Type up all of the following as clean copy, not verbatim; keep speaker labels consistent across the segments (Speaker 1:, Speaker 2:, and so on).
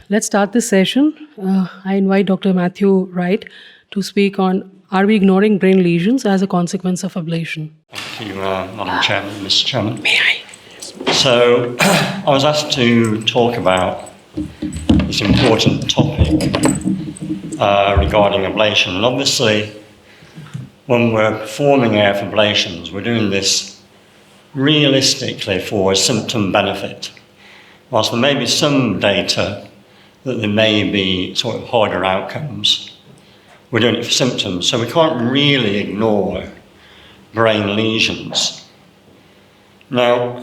Speaker 1: Let's start this session. I invite Dr. Matthew Wright to speak on Are we ignoring brain lesions as a consequence of ablation?
Speaker 2: Thank you, Madam Chairman, Mr. Chairman.
Speaker 1: May I?
Speaker 2: So, I was asked to talk about this important topic regarding ablation. And obviously, when we're performing AF ablations, we're doing this realistically for symptom benefit. Whilst there may be some data that there may be sort of harder outcomes, we're doing it for symptoms, so we can't really ignore brain lesions. Now,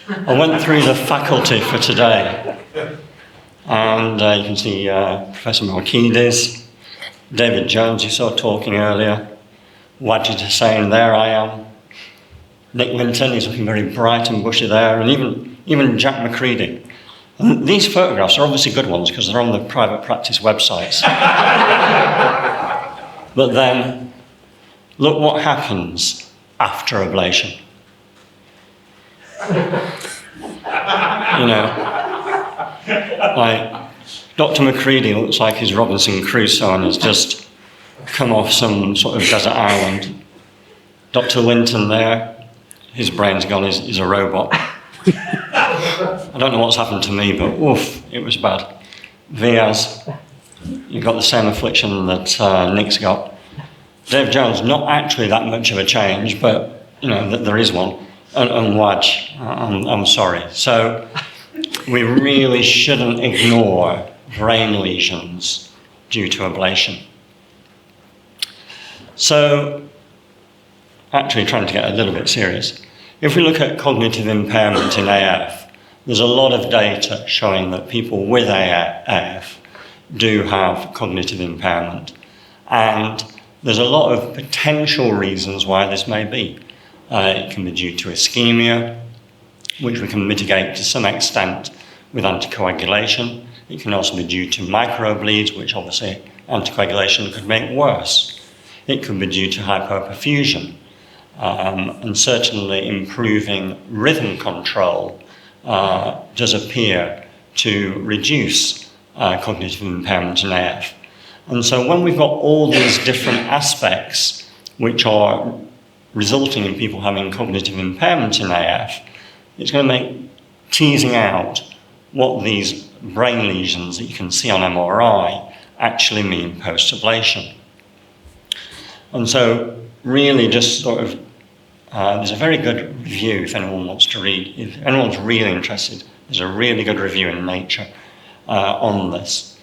Speaker 2: I went through the faculty for today, and you can see Professor Markides, David Jones, you saw talking earlier, Wajid Hussain, there I am, Nick Winton, he's looking very bright and bushy there, and even Jack Macready. And these photographs are obviously good ones because they're on the private practice websites. But then, look what happens after ablation. You know, like Dr. Macready looks like he's Robinson Crusoe and has just come off some sort of desert island. Dr. Winton there, his brain's gone, he's a robot. I don't know what's happened to me, but oof, it was bad. Viaz, you've got the same affliction that Nick's got. Dave Jones, not actually that much of a change, but you know, there is one. And Waj, I'm sorry. So we really shouldn't ignore brain lesions due to ablation. So, actually trying to get a little bit serious. If we look at cognitive impairment in AF, there's a lot of data showing that people with AF do have cognitive impairment. And there's a lot of potential reasons why this may be. It can be due to ischemia, which we can mitigate to some extent with anticoagulation. It can also be due to microbleeds, which obviously anticoagulation could make worse. It could be due to hypoperfusion. And certainly improving rhythm control does appear to reduce cognitive impairment in AF. And so when we've got all these different aspects which are resulting in people having cognitive impairment in AF, it's going to make teasing out what these brain lesions that you can see on MRI actually mean post-ablation. And so really just sort of, there's a very good review if anyone wants to read. If anyone's really interested, there's a really good review in Nature on this,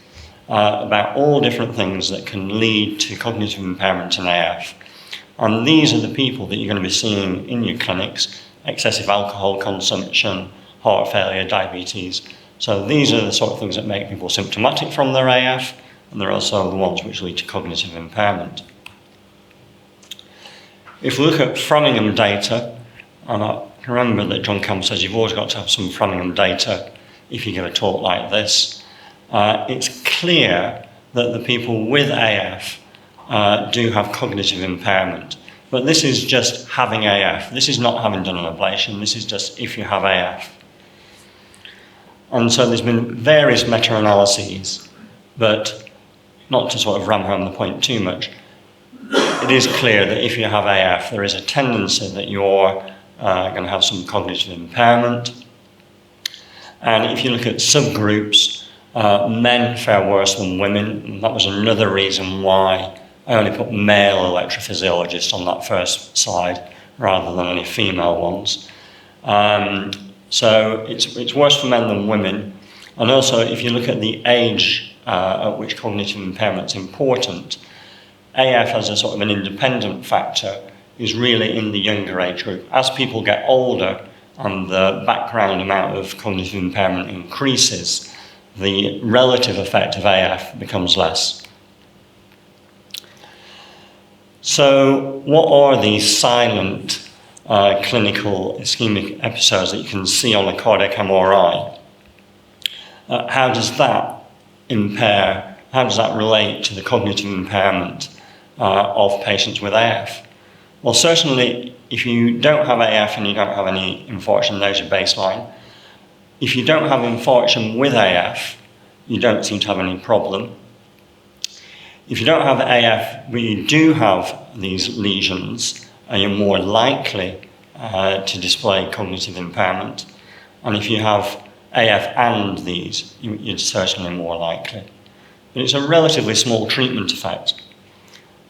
Speaker 2: about all different things that can lead to cognitive impairment in AF. And these are the people that you're going to be seeing in your clinics: excessive alcohol consumption, heart failure, diabetes. So these are the sort of things that make people symptomatic from their AF, and they're also the ones which lead to cognitive impairment. If we look at Framingham data, and I remember that John Campbell says you've always got to have some Framingham data if you give a talk like this, it's clear that the people with AF do have cognitive impairment. But this is just having AF. This is not having done an ablation. This is just if you have AF. And so there's been various meta-analyses, but not to sort of ram home the point too much, it is clear that if you have AF, there is a tendency that you're going to have some cognitive impairment. And if you look at subgroups, men fare worse than women, and that was another reason why I only put male electrophysiologists on that first slide rather than any female ones. So it's worse for men than women. And also, if you look at the age at which cognitive impairment is important, AF as a sort of an independent factor is really in the younger age group. As people get older and the background amount of cognitive impairment increases, the relative effect of AF becomes less. So what are these silent clinical ischemic episodes that you can see on a cardiac MRI? How does that relate to the cognitive impairment of patients with AF? Well, certainly if you don't have AF and you don't have any infarction, there's your baseline. if you don't have infarction with AF, you don't seem to have any problem. If you don't have AF, but you do have these lesions, you're more likely to display cognitive impairment. And if you have AF and these, you're certainly more likely. But it's a relatively small treatment effect.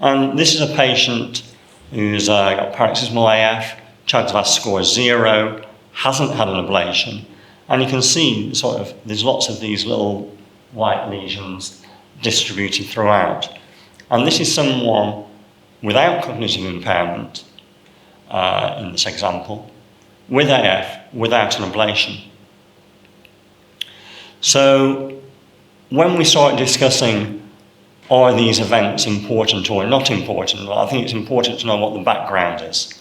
Speaker 2: And this is a patient who's got paroxysmal AF, Chagas score 0, hasn't had an ablation. And you can see there's lots of these little white lesions distributed throughout. And this is someone without cognitive impairment, in this example, with AF, without an ablation. So when we start discussing, are these events important or not important, well, I think it's important to know what the background is.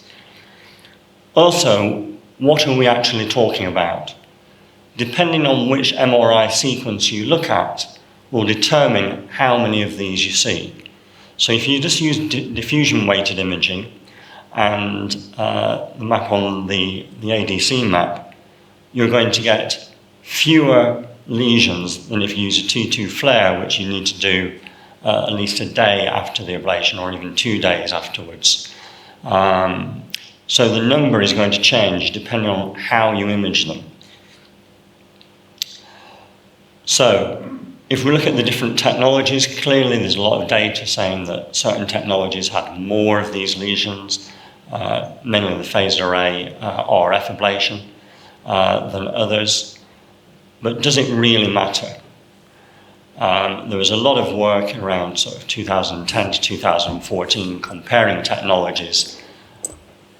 Speaker 2: Also, what are we actually talking about? Depending on which MRI sequence you look at will determine how many of these you see. So if you just use diffusion-weighted imaging and the map on the ADC map, you're going to get fewer lesions than if you use a T2 flare, which you need to do at least a day after the ablation or even 2 days afterwards. So the number is going to change depending on how you image them. So if we look at the different technologies, clearly there's a lot of data saying that certain technologies have more of these lesions, mainly the phased array RF ablation, than others. But does it really matter? There was a lot of work around 2010 to 2014 comparing technologies.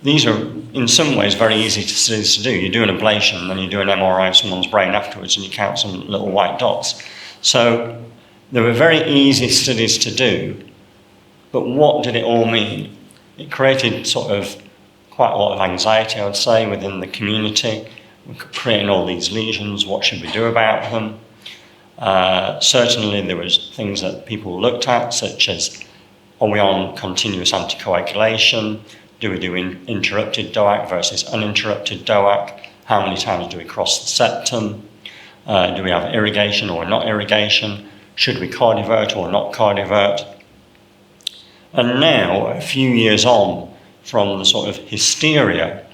Speaker 2: These are, in some ways, very easy to do. You do an ablation, and then you do an MRI of someone's brain afterwards, and you count some little white dots. So they were very easy studies to do, but what did it all mean? It created quite a lot of anxiety, I would say, within the community. We're creating all these lesions, what should we do about them? Certainly there was things that people looked at, such as, are we on continuous anticoagulation? Do we do interrupted DOAC versus uninterrupted DOAC? How many times do we cross the septum? Do we have irrigation or not irrigation? Should we cardivert or not cardivert? And now, a few years on from the hysteria,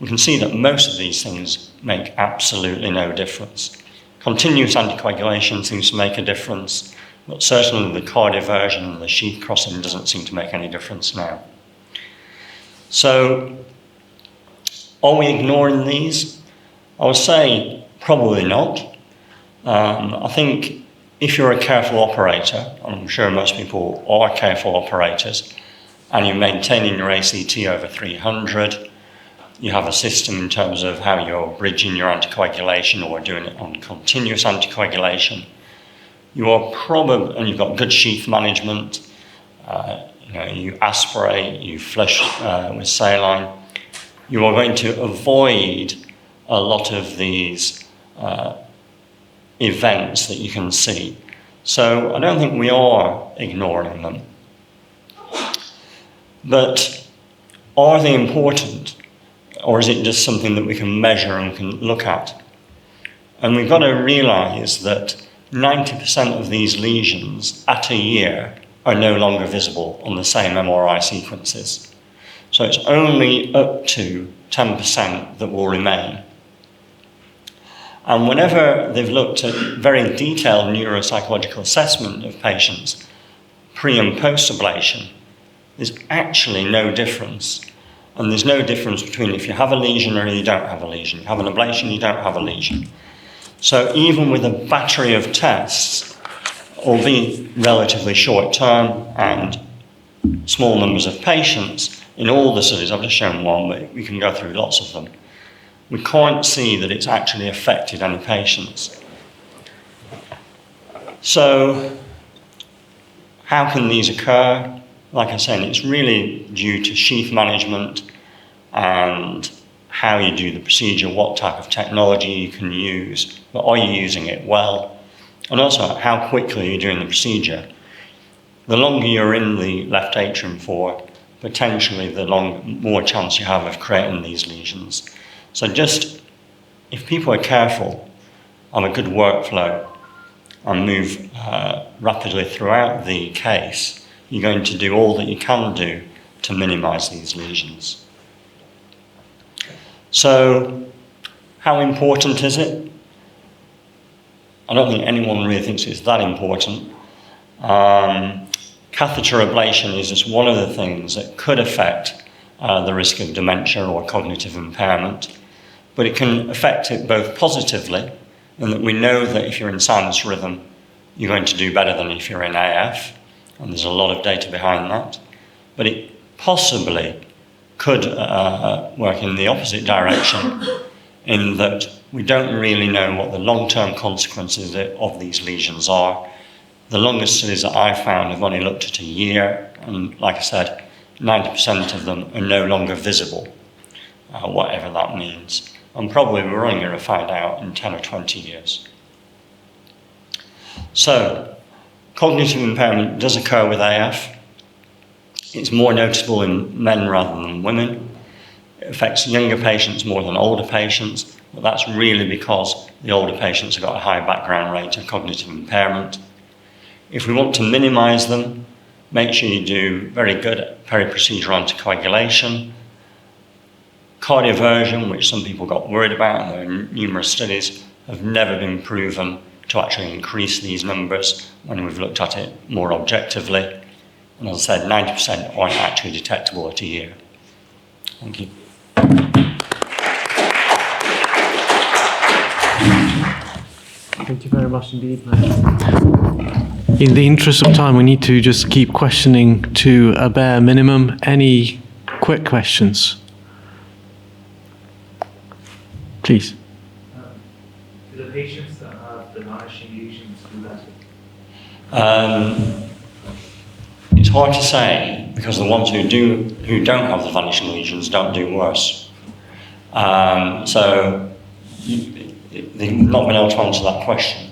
Speaker 2: we can see that most of these things make absolutely no difference. Continuous anticoagulation seems to make a difference, but certainly the cardioversion and the sheath crossing doesn't seem to make any difference now. So, are we ignoring these? I would say probably not. I think if you're a careful operator, and I'm sure most people are careful operators, and you're maintaining your ACT over 300, you have a system in terms of how you're bridging your anticoagulation or doing it on continuous anticoagulation, you are probably, and you've got good sheath management, you aspirate, you flush with saline, you are going to avoid a lot of these events that you can see. So I don't think we are ignoring them. But are they important? Or is it just something that we can measure and can look at? And we've got to realise that 90% of these lesions at a year are no longer visible on the same MRI sequences. So it's only up to 10% that will remain. And whenever they've looked at very detailed neuropsychological assessment of patients, pre and post ablation, there's actually no difference. And there's no difference between if you have a lesion or you don't have a lesion. You have an ablation, you don't have a lesion. So even with a battery of tests, albeit relatively short term and small numbers of patients, in all the studies, I've just shown one, but we can go through lots of them, we can't see that it's actually affected any patients. So how can these occur? Like I said, it's really due to sheath management and how you do the procedure, what type of technology you can use, but are you using it well? And also how quickly you're doing the procedure. The longer you're in the left atrium for, potentially the more chance you have of creating these lesions. So just, if people are careful, have a good workflow and move rapidly throughout the case, you're going to do all that you can do to minimise these lesions. So, how important is it? I don't think anyone really thinks it's that important. Catheter ablation is just one of the things that could affect the risk of dementia or cognitive impairment, but it can affect it both positively, in that we know that if you're in sinus rhythm, you're going to do better than if you're in AF, and there's a lot of data behind that, but it possibly could work in the opposite direction, in that we don't really know what the long-term consequences of these lesions are. The longest studies that I've found have only looked at a year, and like I said, 90% of them are no longer visible, whatever that means. And probably we're only going to find out in 10 or 20 years. So, cognitive impairment does occur with AF. It's more noticeable in men rather than women. It affects younger patients more than older patients, but that's really because the older patients have got a high background rate of cognitive impairment. If we want to minimise them, make sure you do very good peri-procedural anticoagulation. Cardioversion, which some people got worried about, and there are numerous studies, have never been proven to actually increase these numbers when we've looked at it more objectively. And as I said, 90% aren't actually detectable at a year. Thank you.
Speaker 3: Thank you very much indeed, Matt. In the interest of time, we need to just keep questioning to a bare minimum. Any quick questions? Please.
Speaker 4: Do the patients that have the vanishing lesions do that?
Speaker 2: It's hard to say, because the ones who don't have the vanishing lesions don't do worse. So they've not been able to answer that question.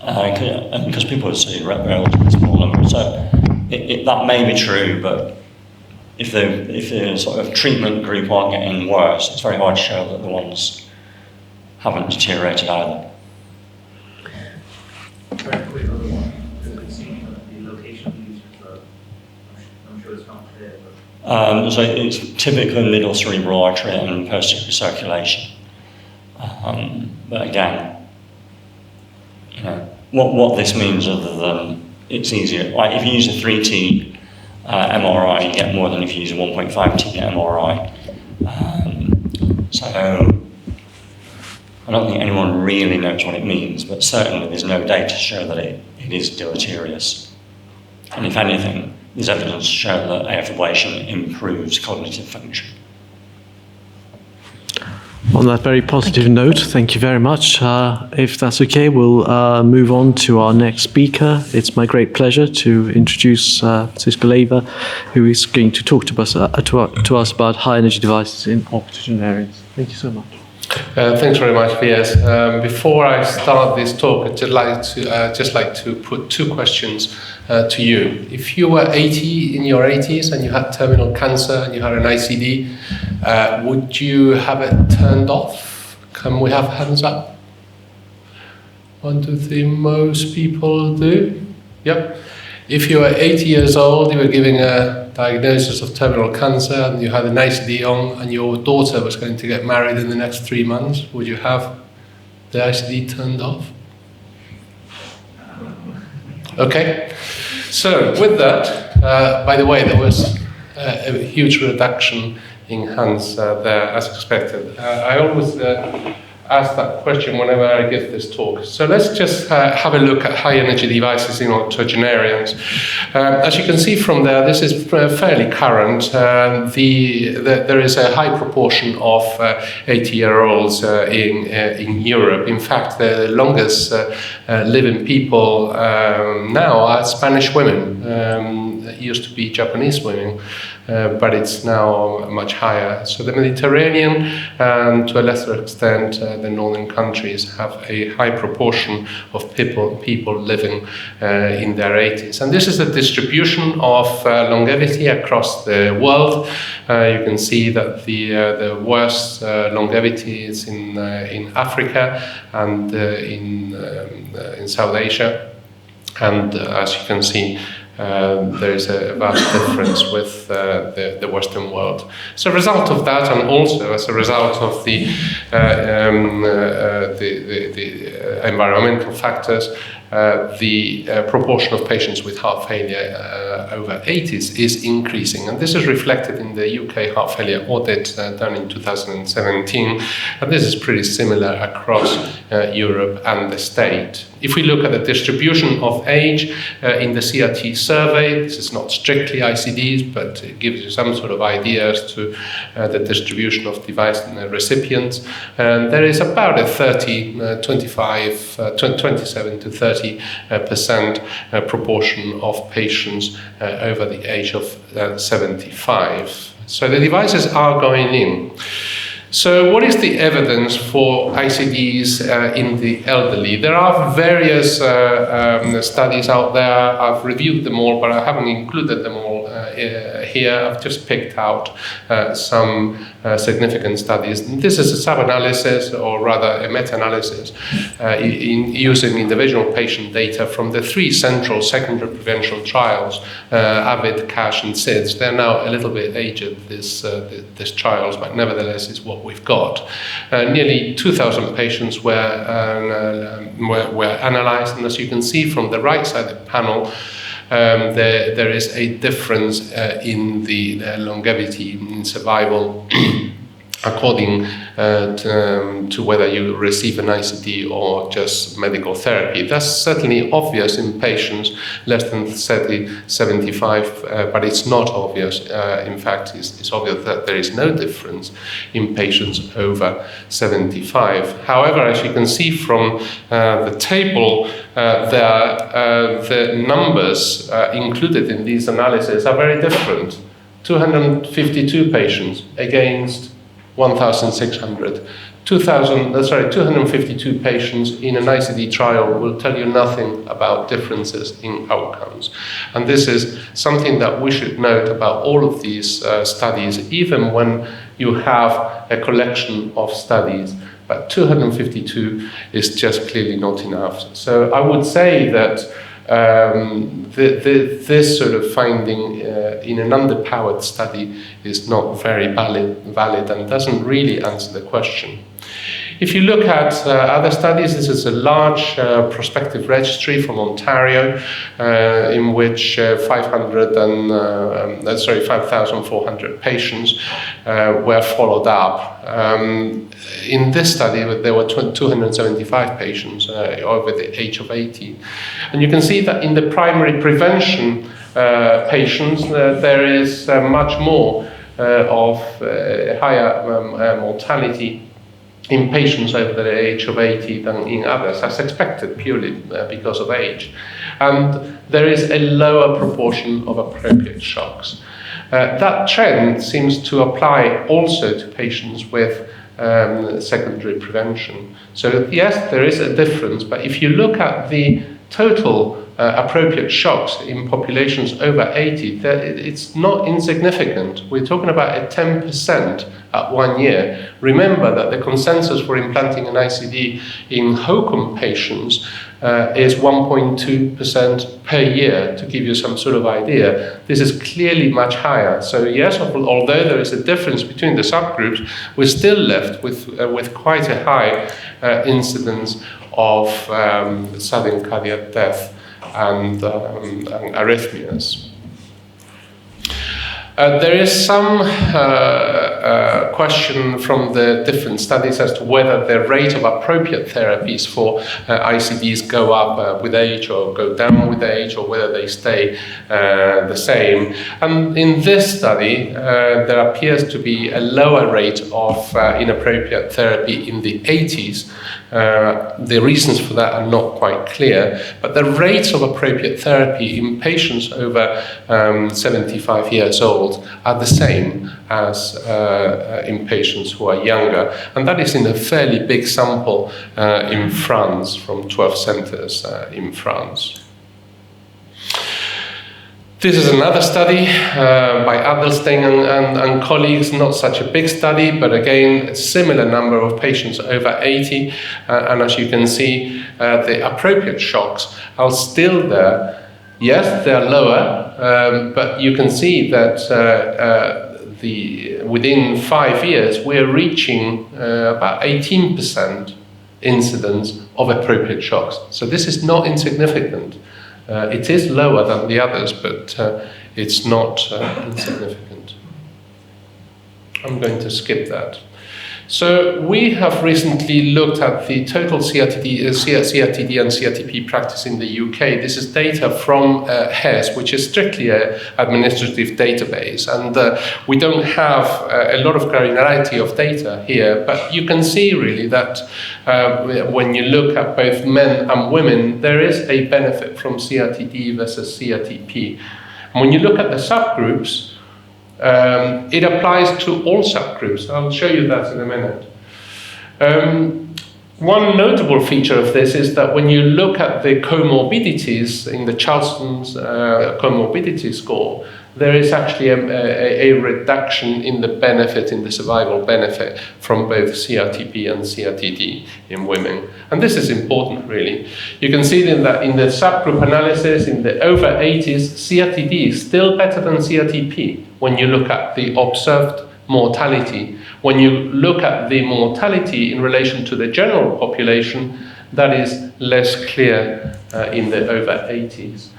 Speaker 2: Because people would say relatively small numbers. So that may be true, but if the sort of treatment group aren't getting worse, it's very hard to show that the ones haven't deteriorated either.
Speaker 4: Very quick other one. It seems that the location of lesions, I'm sure it's not clear, but...
Speaker 2: So it's typically middle cerebral artery and posterior circulation. But again, you know, what this means other than it's easier. Like if you use a 3T MRI, you get more than if you use a 1.5T MRI. So I don't think anyone really knows what it means, but certainly there's no data to show that it is deleterious. And if anything, there's evidence to show that AF ablation improves cognitive function.
Speaker 3: On that very positive note, thank you very much. If that's okay, we'll move on to our next speaker. It's my great pleasure to introduce Francisco Leiva, who is going to talk to us about high-energy devices in octogenarians. Thank you so much.
Speaker 5: Thanks very much, V.S. Before I start this talk, I'd just like to put two questions to you. If you were 80 in your 80s and you had terminal cancer and you had an ICD, would you have it turned off? Can we have hands up? 1, 2, 3. Most people do. Yep. If you were 80 years old, you were giving a diagnosis of terminal cancer and you had an ICD on and your daughter was going to get married in the next 3 months, would you have the ICD turned off? Okay. So with that, by the way, there was a huge reduction in hands there as expected. I always ask that question whenever I give this talk. So let's just have a look at high energy devices in octogenarians. As you can see from there, this is fairly current. There is a high proportion of 80-year-olds in Europe. In fact, the longest living people now are Spanish women. It used to be Japanese women. but it's now much higher. So the Mediterranean and to a lesser extent the northern countries have a high proportion of people living in their 80s. And this is the distribution of longevity across the world. You can see that the worst longevity is in Africa and in South Asia. And as you can see, there is a vast difference with the Western world. As a result of that, and also as a result of the environmental factors, the proportion of patients with heart failure over 80s is increasing. And this is reflected in the UK heart failure audit done in 2017. And this is pretty similar across Europe and the States. If we look at the distribution of age in the CRT survey, this is not strictly ICDs, but it gives you some sort of idea as to the distribution of device recipients. And there is about a 27 to 30% proportion of patients over the age of 75. So the devices are going in. So what is the evidence for ICDs in the elderly? There are various studies out there. I've reviewed them all, but I haven't included them all here. I've just picked out some significant studies. This is a sub-analysis, or rather a meta-analysis, using individual patient data from the 3 central secondary prevention trials, AVID, CASH, and SIDS. They're now a little bit aged, these trials, but nevertheless is what we've got. Nearly 2,000 patients were analyzed, and as you can see from the right side of the panel, there is a difference in the longevity in survival according to whether you receive an ICD or just medical therapy. That's certainly obvious in patients less than 75, but it's not obvious. In fact, it's obvious that there is no difference in patients over 75. However, as you can see from the table, the numbers included in these analyses are very different. 252 patients against 1,600. 252 patients in an ICD trial will tell you nothing about differences in outcomes. And this is something that we should note about all of these studies, even when you have a collection of studies. But 252 is just clearly not enough. So I would say that this sort of finding in an underpowered study is not very valid and doesn't really answer the question. If you look at other studies, this is a large prospective registry from Ontario in which 5,400 patients were followed up. In this study, there were 275 patients over the age of 80. And you can see that in the primary prevention patients, there is much more of higher mortality in patients over the age of 80 than in others, as expected, purely because of age. And there is a lower proportion of appropriate shocks. That trend seems to apply also to patients with secondary prevention. So yes, there is a difference, but if you look at the total appropriate shocks in populations over 80, it's not insignificant. We're talking about a 10% at 1 year. Remember that the consensus for implanting an ICD in HOCM patients is 1.2% per year, to give you some sort of idea. This is clearly much higher. So yes, although there is a difference between the subgroups, we're still left with quite a high incidence of sudden cardiac death and arrhythmias. There is some question from the different studies as to whether the rate of appropriate therapies for ICDs go up with age or go down with age, or whether they stay the same. And in this study, there appears to be a lower rate of inappropriate therapy in the 80s. The reasons for that are not quite clear, but the rates of appropriate therapy in patients over 75 years old are the same as in patients who are younger. And that is in a fairly big sample in France, from 12 centers in France. This is another study by Adelstein and colleagues, not such a big study, but again, a similar number of patients over 80. And as you can see, the appropriate shocks are still there. Yes, they're lower, but you can see that within 5 years, we're reaching about 18% incidence of appropriate shocks. So this is not insignificant. It is lower than the others, but it's not insignificant. I'm going to skip that. So we have recently looked at the total CRTD and CRTP practice in the UK. This is data from HES, which is strictly an administrative database, and we don't have a lot of granularity of data here, but you can see really that when you look at both men and women, there is a benefit from CRTD versus CRTP. And when you look at the subgroups, it applies to all subgroups. I'll show you that in a minute. One notable feature of this is that when you look at the comorbidities in the Charleston's comorbidity score, there is actually a reduction in the benefit, in the survival benefit from both CRTP and CRTD in women. And this is important, really. You can see that in the subgroup analysis, in the over 80s, CRTD is still better than CRTP when you look at the observed mortality. When you look at the mortality in relation to the general population, that is less clear in the over 80s.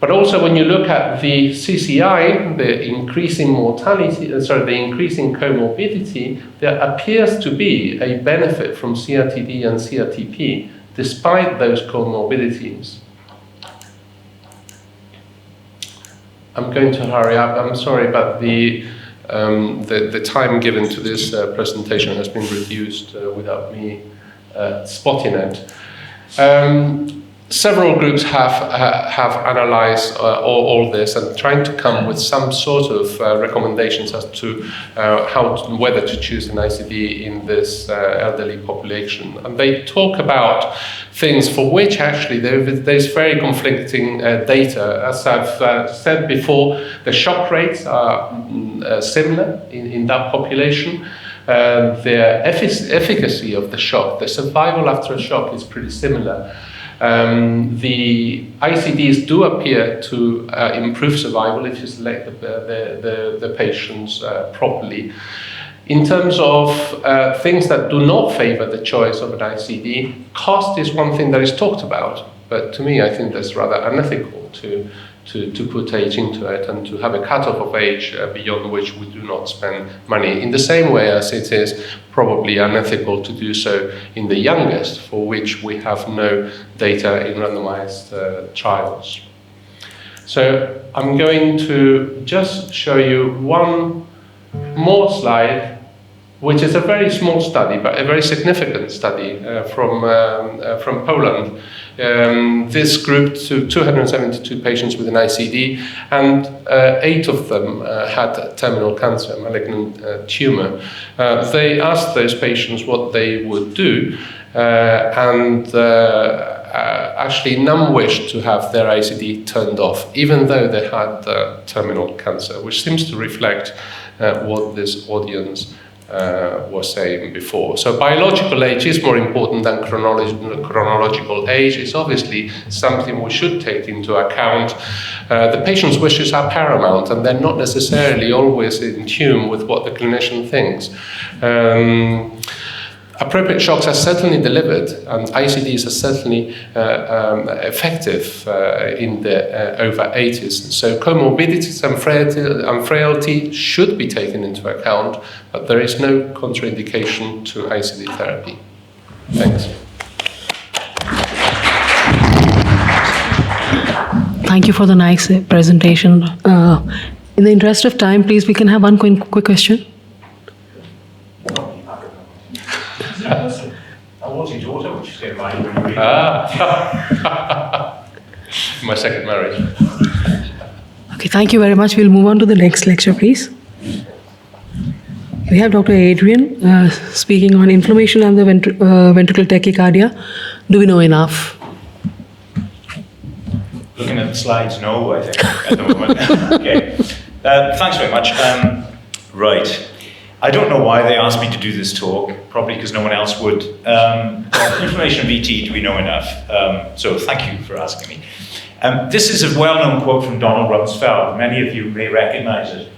Speaker 5: But also when you look at the CCI, the increasing mortality, the increasing comorbidity, there appears to be a benefit from CRTD and CRTP despite those comorbidities. I'm going to hurry up. I'm sorry, but the time given to this presentation has been reduced without me spotting it. Several groups have analysed all this and trying to come with some sort of recommendations as to whether to choose an ICD in this elderly population. And they talk about things for which actually there's very conflicting data. As I've said before, the shock rates are similar in that population. The efficacy of the shock, the survival after a shock, is pretty similar. The ICDs do appear to improve survival if you select the patients properly. In terms of things that do not favor the choice of an ICD, cost is one thing that is talked about, but to me I think that's rather unethical to put age into it and to have a cutoff of age beyond which we do not spend money, in the same way as it is probably unethical to do so in the youngest, for which we have no data in randomized trials. So I'm going to just show you one more slide, which is a very small study, but a very significant study from Poland. This group to 272 patients with an ICD, and 8 of them had terminal cancer, malignant tumor. They asked those patients what they would do, and actually none wished to have their ICD turned off, even though they had terminal cancer, which seems to reflect what this audience was saying before. So biological age is more important than chronological age. It's obviously something we should take into account. The patient's wishes are paramount, and they're not necessarily always in tune with what the clinician thinks. appropriate shocks are certainly delivered, and ICDs are certainly effective in the over 80s. So comorbidities and frailty should be taken into account, but there is no contraindication to ICD therapy. Thanks.
Speaker 1: Thank you for the nice presentation. In the interest of time, please, we can have one quick question.
Speaker 4: I was your daughter, which is getting my
Speaker 5: My second marriage.
Speaker 1: Okay, thank you very much. We'll move on to the next lecture, please. We have Dr. Adrian speaking on inflammation and the ventricular tachycardia. Do we know enough?
Speaker 6: Looking at the slides, no, I think, at the moment. Okay. Thanks very much. Right. I don't know why they asked me to do this talk, probably because no one else would. Inflammation of VT, do we know enough? So thank you for asking me. This is a well-known quote from Donald Rumsfeld. Many of you may recognize it.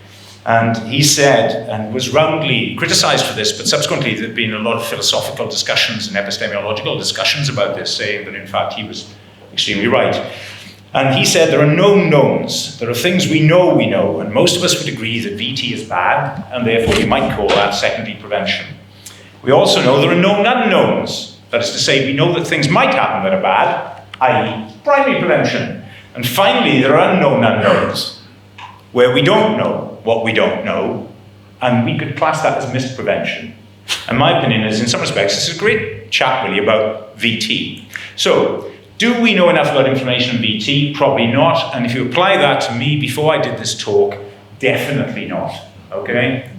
Speaker 6: And he said, and was roundly criticized for this, but subsequently there have been a lot of philosophical discussions and epistemological discussions about this, saying that in fact he was extremely right. And he said there are known knowns. There are things we know, and most of us would agree that VT is bad, and therefore we might call that secondary prevention. We also know there are known unknowns. That is to say, we know that things might happen that are bad, i.e. primary prevention. And finally, there are unknown unknowns, where we don't know what we don't know, and we could class that as missed prevention. And my opinion is, in some respects, this is a great chat really about VT. So, do we know enough about inflammation and VT? Probably not. And if you apply that to me before I did this talk, definitely not. Okay?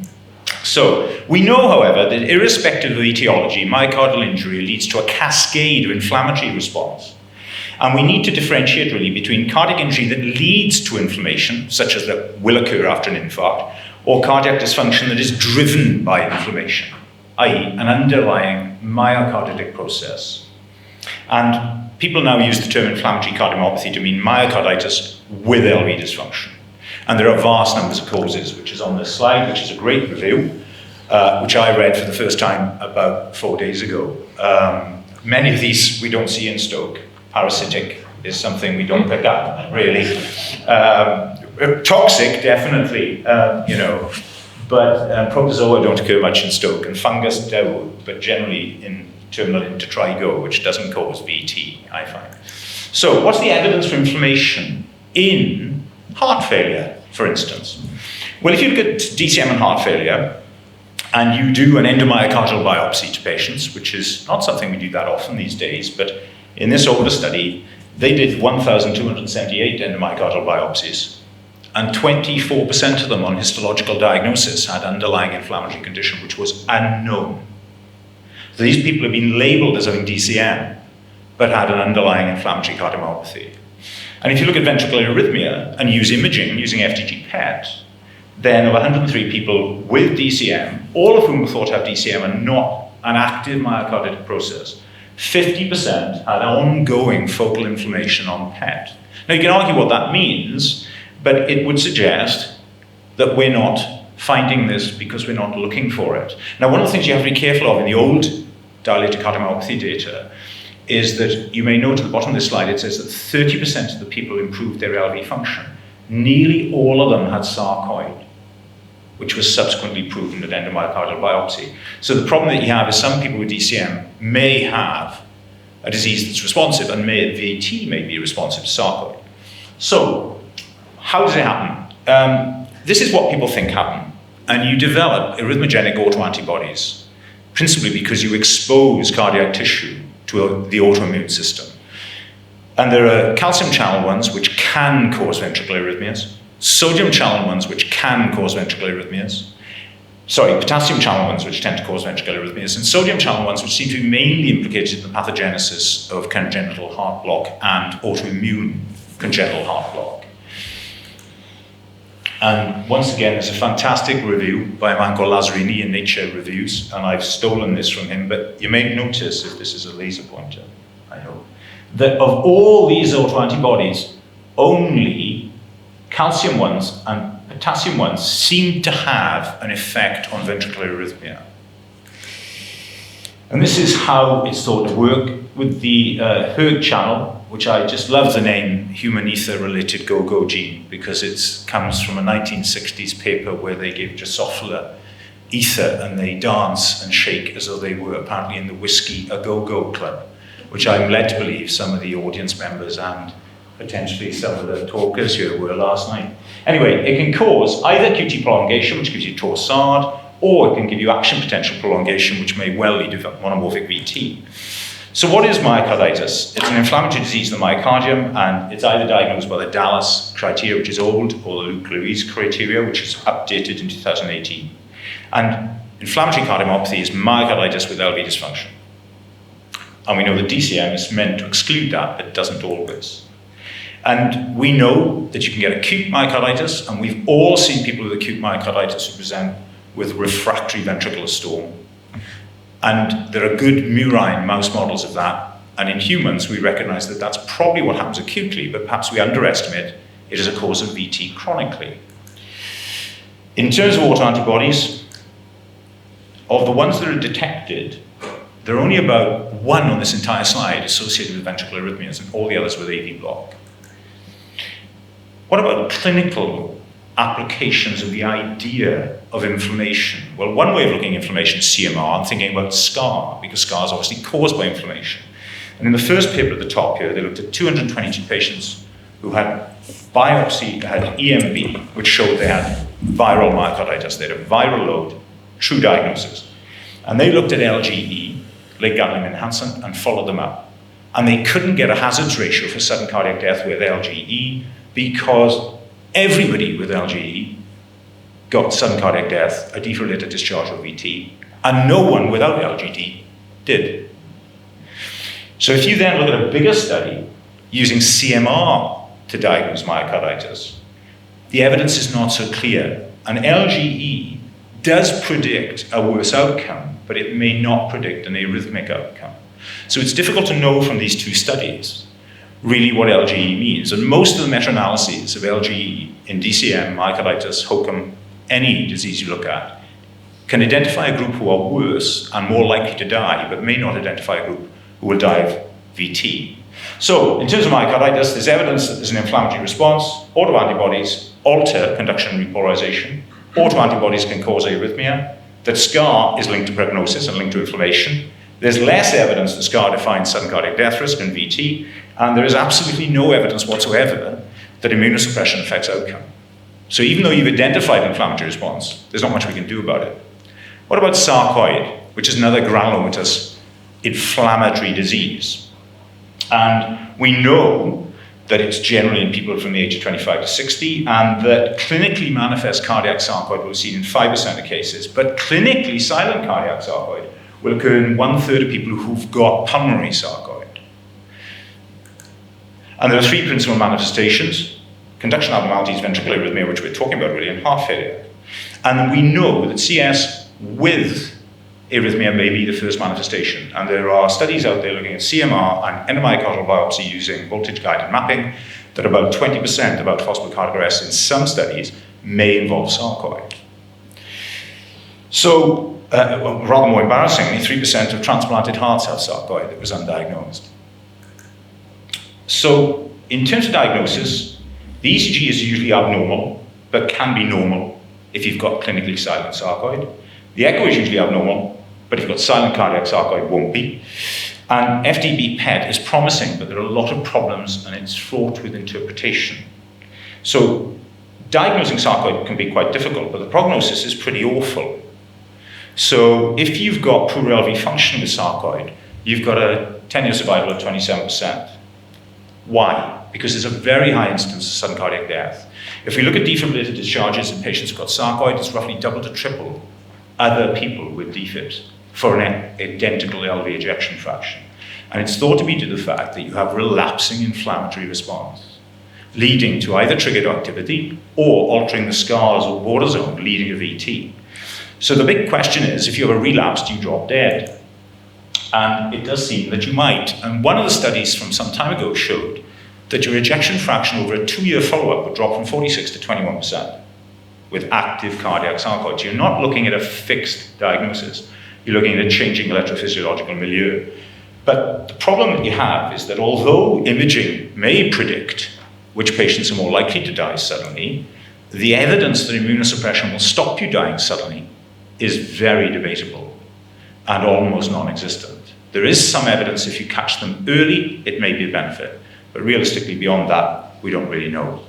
Speaker 6: So, we know, however, that irrespective of etiology, myocardial injury leads to a cascade of inflammatory response. And we need to differentiate really between cardiac injury that leads to inflammation, such as that will occur after an infarct, or cardiac dysfunction that is driven by inflammation, i.e. an underlying myocarditic process. And people now use the term inflammatory cardiomyopathy to mean myocarditis with LV dysfunction. And there are vast numbers of causes, which is on this slide, which is a great review, which I read for the first time about 4 days ago. Many of these we don't see in Stoke. Parasitic is something we don't pick up, really. Toxic, definitely, but protozoa don't occur much in Stoke, and fungus do, but generally in terminal intertrigo, which doesn't cause VT, I find. So, what's the evidence for inflammation in heart failure, for instance? Well, if you look at DCM and heart failure, and you do an endomyocardial biopsy to patients, which is not something we do that often these days, but in this older study, they did 1,278 endomyocardial biopsies, and 24% of them on histological diagnosis had underlying inflammatory condition, which was unknown. So these people have been labeled as having DCM, but had an underlying inflammatory cardiomyopathy. And if you look at ventricular arrhythmia and use imaging using FDG PET, then of 103 people with DCM, all of whom were thought to have DCM and not an active myocarditic process, 50% had ongoing focal inflammation on PET. Now you can argue what that means, but it would suggest that we're not finding this because we're not looking for it. Now one of the things you have to be careful of in the old dilated cardiomyopathy data is that you may note at the bottom of this slide it says that 30% of the people improved their LV function. Nearly all of them had sarcoid, which was subsequently proven at endomyocardial biopsy. So the problem that you have is some people with DCM may have a disease that's responsive, and VT may be responsive to sarcoid. So, how does it happen? This is what people think happen. And you develop arrhythmogenic autoantibodies, principally because you expose cardiac tissue to the autoimmune system. And there are calcium channel ones which can cause ventricular arrhythmias, sodium channel ones which can cause ventricular arrhythmias, potassium channel ones which tend to cause ventricular arrhythmias, and sodium channel ones which seem to be mainly implicated in the pathogenesis of congenital heart block and autoimmune congenital heart block. And once again, there's a fantastic review by a man called Lazzarini in Nature Reviews, and I've stolen this from him, but you may notice, if this is a laser pointer, I hope, that of all these autoantibodies, only calcium ones and potassium ones seem to have an effect on ventricular arrhythmia. And this is how it's thought to work with the hERG channel, which I just love the name human ether-related go-go gene, because it comes from a 1960s paper where they gave Drosophila ether and they dance and shake as though they were apparently in the Whiskey A Go-Go Club, which I'm led to believe some of the audience members and potentially some of the talkers here were last night. Anyway, it can cause either QT prolongation, which gives you torsade, or it can give you action potential prolongation, which may well lead to monomorphic VT. So what is myocarditis? It's an inflammatory disease of the myocardium, and it's either diagnosed by the Dallas criteria, which is old, or the Luke-Louise criteria, which is updated in 2018. And inflammatory cardiomyopathy is myocarditis with LV dysfunction. And we know that DCM is meant to exclude that, but it doesn't always. And we know that you can get acute myocarditis, and we've all seen people with acute myocarditis who present with refractory ventricular storm. And there are good murine mouse models of that. And in humans, we recognize that that's probably what happens acutely, but perhaps we underestimate it as a cause of VT chronically. In terms of autoantibodies, of the ones that are detected, there are only about one on this entire slide associated with ventricular arrhythmias, and all the others with AV block. What about clinical applications of the idea of inflammation? Well, one way of looking at inflammation is CMR, and thinking about scar, because scar is obviously caused by inflammation. And in the first paper at the top here, they looked at 222 patients who had biopsy, had EMB, which showed they had viral myocarditis. They had a viral load, true diagnosis. And they looked at LGE, late gadolinium enhancement, and followed them up. And they couldn't get a hazards ratio for sudden cardiac death with LGE because everybody with LGE got sudden cardiac death, a defibrillator discharge or VT, and no one without LGD did. So if you then look at a bigger study using CMR to diagnose myocarditis, the evidence is not so clear. And LGE does predict a worse outcome, but it may not predict an arrhythmic outcome. So it's difficult to know from these two studies really what LGE means. And most of the meta-analyses of LGE in DCM, myocarditis, HOCM, any disease you look at, can identify a group who are worse and more likely to die, but may not identify a group who will die of VT. So in terms of myocarditis, there's evidence that there's an inflammatory response. Autoantibodies alter conduction and repolarization. Autoantibodies can cause arrhythmia. That scar is linked to prognosis and linked to inflammation. There's less evidence that scar defines sudden cardiac death risk and VT, and there is absolutely no evidence whatsoever that immunosuppression affects outcome. So even though you've identified inflammatory response, there's not much we can do about it. What about sarcoid, which is another granulomatous inflammatory disease? And we know that it's generally in people from the age of 25 to 60, and that clinically manifest cardiac sarcoid will be seen in 5% of cases, but clinically silent cardiac sarcoid will occur in 1/3 of people who've got pulmonary sarcoid. And there are three principal manifestations: conduction abnormalities, ventricular arrhythmia, which we're talking about really, and heart failure. And we know that CS with arrhythmia may be the first manifestation. And there are studies out there looking at CMR and endomyocardial biopsy using voltage-guided mapping that about 20% of outhospital cardiac arrest in some studies may involve sarcoid. So, rather more embarrassingly, 3% of transplanted hearts have sarcoid that was undiagnosed. So, in terms of diagnosis, the ECG is usually abnormal, but can be normal if you've got clinically silent sarcoid. The echo is usually abnormal, but if you've got silent cardiac sarcoid, it won't be. And FDB PET is promising, but there are a lot of problems, and it's fraught with interpretation. So, diagnosing sarcoid can be quite difficult, but the prognosis is pretty awful. So if you've got poor LV function with sarcoid, you've got a 10-year survival of 27%. Why? Because there's a very high incidence of sudden cardiac death. If we look at defibrillator discharges in patients who've got sarcoid, it's roughly double to triple other people with defibs for an identical LV ejection fraction. And it's thought to be due to the fact that you have relapsing inflammatory response, leading to either triggered activity or altering the scars or border zone, leading to VT. So the big question is, if you have a relapse, do you drop dead? And it does seem that you might. And one of the studies from some time ago showed that your ejection fraction over a 2-year follow-up would drop from 46 to 21% with active cardiac sarcoid. So you're not looking at a fixed diagnosis. you're looking at a changing electrophysiological milieu. But the problem that you have is that although imaging may predict which patients are more likely to die suddenly, the evidence that immunosuppression will stop you dying suddenly is very debatable and almost non-existent. There is some evidence if you catch them early, it may be a benefit. But realistically, beyond that, we don't really know.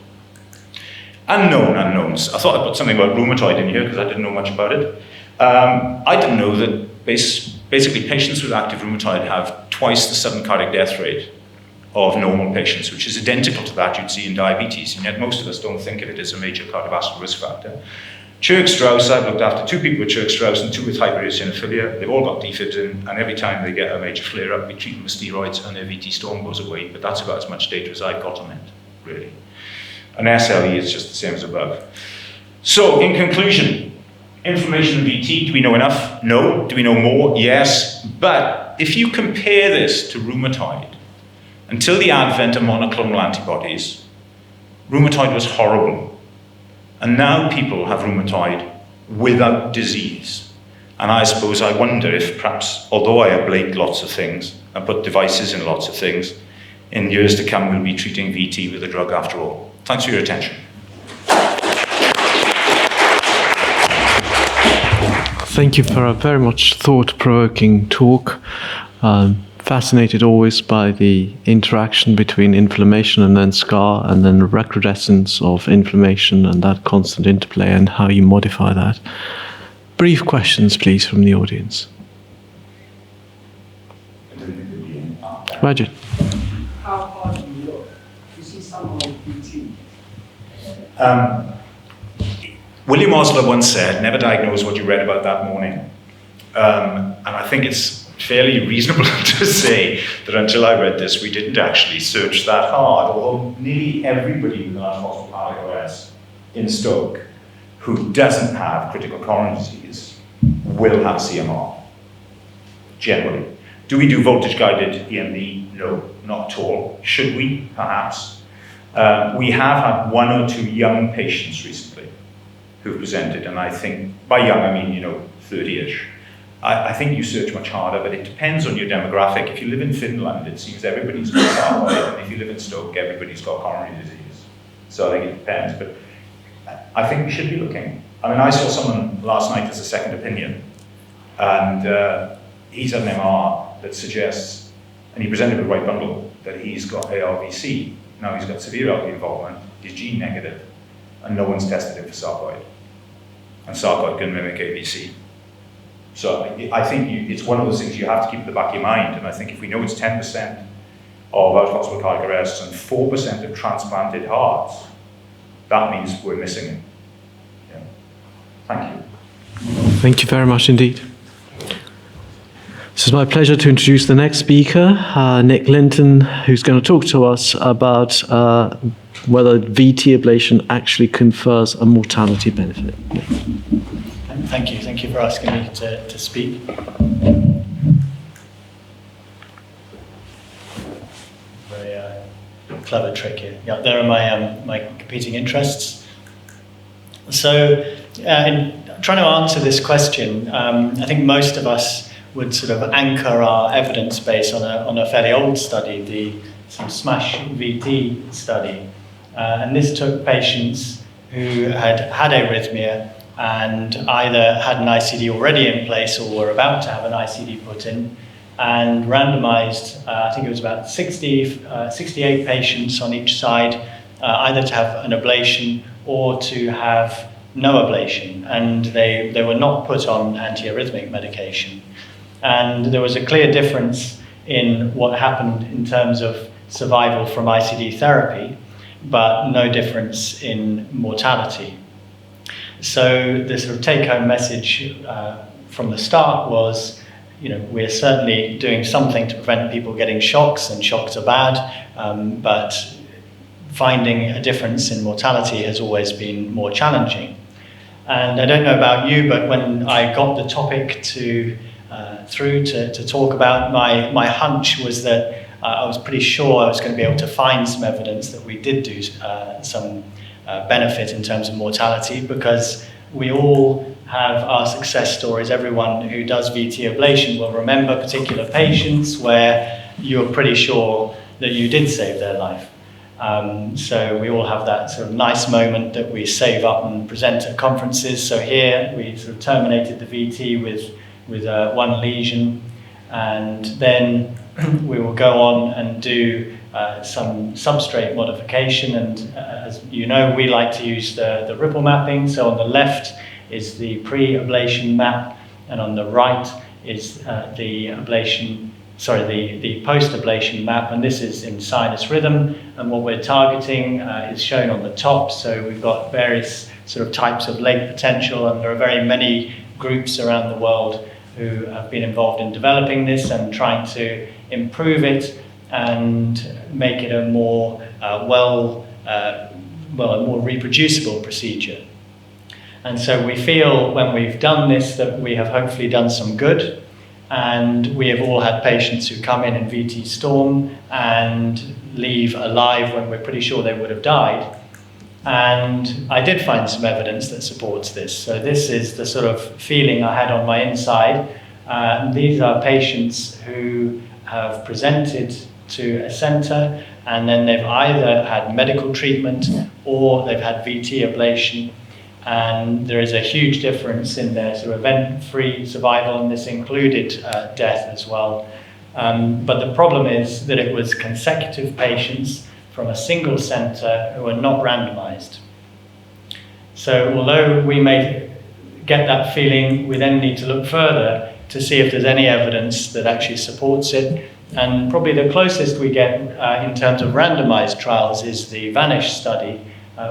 Speaker 6: Unknown unknowns. I thought I'd put something about rheumatoid in here because I didn't know much about it. I didn't know that basically patients with active rheumatoid have twice the sudden cardiac death rate of normal patients, which is identical to that you'd see in diabetes, and yet most of us don't think of it as a major cardiovascular risk factor. Churg-Strauss, I've looked after 2 people with Churg-Strauss and 2 with hypereosinophilia. They've all got defibs in, and every time they get a major flare-up, we treat them with steroids and their VT storm goes away, but that's about as much data as I've got on it, really. An SLE is just the same as above. So, in conclusion, inflammation and VT, do we know enough? No. Do we know more? Yes. But if you compare this to rheumatoid, until the advent of monoclonal antibodies, rheumatoid was horrible. And now people have rheumatoid without disease. And I suppose I wonder if perhaps, although I ablate lots of things and put devices in lots of things, in years to come we'll be treating VT with a drug after all. Thanks for your attention.
Speaker 3: Thank you for a very much thought-provoking talk. Fascinated always by the interaction between inflammation and then scar, and then recrudescence of inflammation and that constant interplay and how you modify that. Brief questions, please, from the audience. Rajat.
Speaker 7: How hard do you look? You see someone with VT.
Speaker 6: William Osler once said, never diagnose what you read about that morning. And I think it's fairly reasonable to say that until I read this, we didn't actually search that hard, although nearly everybody with an unfocal cardiac arrest in Stoke who doesn't have critical coronary disease will have CMR, generally. Do we do voltage-guided EMB? No, not at all. Should we? Perhaps. We have had 1 or 2 young patients recently who presented, and I think, by young I mean, 30-ish. I think you search much harder, but it depends on your demographic. If you live in Finland, it seems everybody's got sarcoid, and if you live in Stoke, everybody's got coronary disease. So I think it depends, but I think we should be looking. I mean, I saw someone last night as a second opinion, and he's had an MR that suggests, and he presented with right bundle, that he's got ARVC. Now he's got severe LV involvement, he's gene negative, and no one's tested him for sarcoid. And sarcoid can mimic AVC. So I think it's one of those things you have to keep at the back of your mind, and I think if we know it's 10% of out-of-hospital cardiac arrests and 4% of transplanted hearts, that means we're missing it. Yeah. Thank you.
Speaker 3: Thank you very much indeed. It's my pleasure to introduce the next speaker, Nick Linton, who's going to talk to us about whether VT ablation actually confers a mortality benefit.
Speaker 8: Thank you for asking me to speak. Very clever trick here. Yeah, there are my competing interests. So, in trying to answer this question, I think most of us would sort of anchor our evidence base on a fairly old study, the SMASH VT study. And this took patients who had arrhythmia and either had an ICD already in place or were about to have an ICD put in, and randomized, I think it was about 68 patients on each side, either to have an ablation or to have no ablation, and they were not put on antiarrhythmic medication. And there was a clear difference in what happened in terms of survival from ICD therapy, but no difference in mortality. So the sort of take-home message from the start was, we're certainly doing something to prevent people getting shocks, and shocks are bad, but finding a difference in mortality has always been more challenging. And I don't know about you, but when I got the topic through to talk about, my hunch was that I was pretty sure I was going to be able to find some evidence that we did do some benefit in terms of mortality, because we all have our success stories. Everyone who does VT ablation will remember particular patients where you're pretty sure that you did save their life. So we all have that sort of nice moment that we save up and present at conferences. So here we sort of terminated the VT with one lesion, and then we will go on and do some substrate modification. And as you know, we like to use the ripple mapping. So on the left is the pre-ablation map, and on the right is the post-ablation map, and this is in sinus rhythm, and what we're targeting is shown on the top. So we've got various sort of types of leg potential, and there are very many groups around the world who have been involved in developing this and trying to improve it and make it a more a more reproducible procedure. And so we feel when we've done this that we have hopefully done some good. And we have all had patients who come in VT Storm and leave alive when we're pretty sure they would have died. And I did find some evidence that supports this. So this is the sort of feeling I had on my inside. These are patients who have presented to a centre, and then they've either had medical treatment or they've had VT ablation. And there is a huge difference in their sort of event-free survival, and this included death as well. But the problem is that it was consecutive patients from a single centre who were not randomised. So although we may get that feeling, we then need to look further to see if there's any evidence that actually supports it. And probably the closest we get in terms of randomised trials is the VANISH study,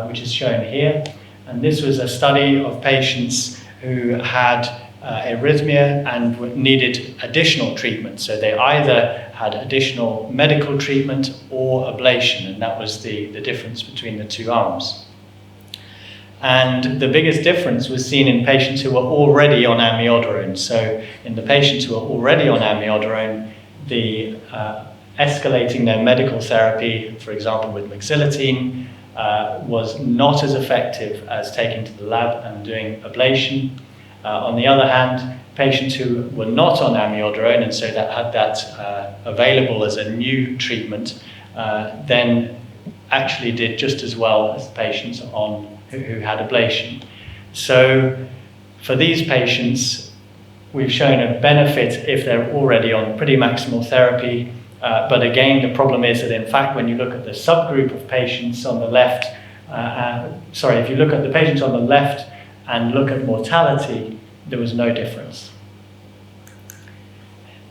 Speaker 8: which is shown here. And this was a study of patients who had arrhythmia and needed additional treatment. So they either had additional medical treatment or ablation, and that was the difference between the two arms. And the biggest difference was seen in patients who were already on amiodarone. So in the patients who were already on amiodarone, the escalating their medical therapy, for example with maxillatine, was not as effective as taking to the lab and doing ablation. On the other hand, patients who were not on amiodarone, and so that had that available as a new treatment, then actually did just as well as patients who had ablation. So for these patients, we've shown a benefit if they're already on pretty maximal therapy. But again, the problem is that in fact, when you look at the subgroup of patients on the left, if you look at the patients on the left and look at mortality, there was no difference.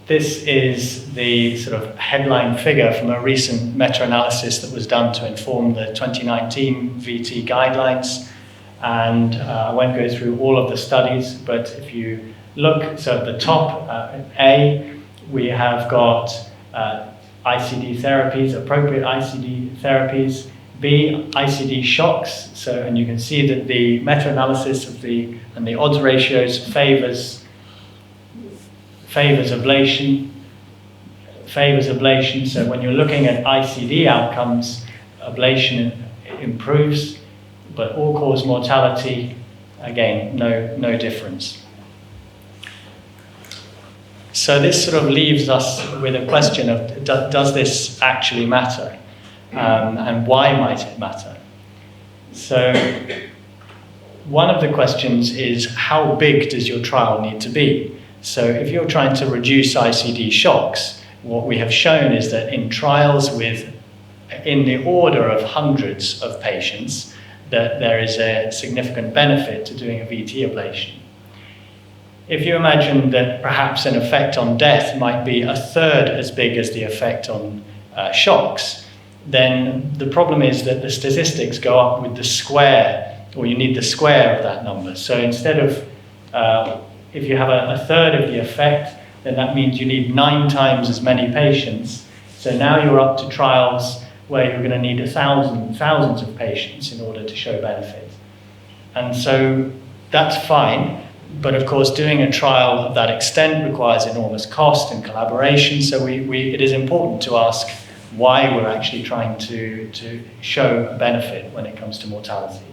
Speaker 8: This is the sort of headline figure from a recent meta-analysis that was done to inform the 2019 VT guidelines. And I won't go through all of the studies, but if you look, so at the top, A, we have got ICD therapies, appropriate ICD therapies. B, ICD shocks. So, and you can see that the meta-analysis of the odds ratios favors ablation. So when you're looking at ICD outcomes, ablation improves, but all-cause mortality, again, no difference. So this sort of leaves us with a question of, does this actually matter? And why might it matter? So one of the questions is, how big does your trial need to be? So if you're trying to reduce ICD shocks, what we have shown is that in trials in the order of hundreds of patients, that there is a significant benefit to doing a VT ablation. If you imagine that perhaps an effect on death might be a third as big as the effect on shocks, then the problem is that the statistics go up with the square, or you need the square of that number. So instead of, if you have a third of the effect, then that means you need 9 times as many patients. So now you're up to trials where you're going to need thousands of patients in order to show benefit. And so that's fine. But of course, doing a trial of that extent requires enormous cost and collaboration. So it is important to ask why we're actually trying to show a benefit when it comes to mortality.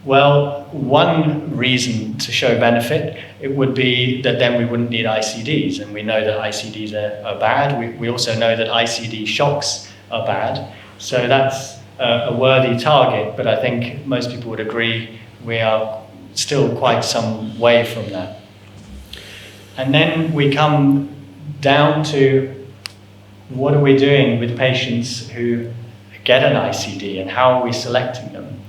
Speaker 8: Well, one reason to show benefit, it would be that then we wouldn't need ICDs, and we know that ICDs are bad. We also know that ICD shocks are bad, so that's a worthy target, but I think most people would agree we are still quite some way from that. And then we come down to what are we doing with patients who get an ICD and how are we selecting them?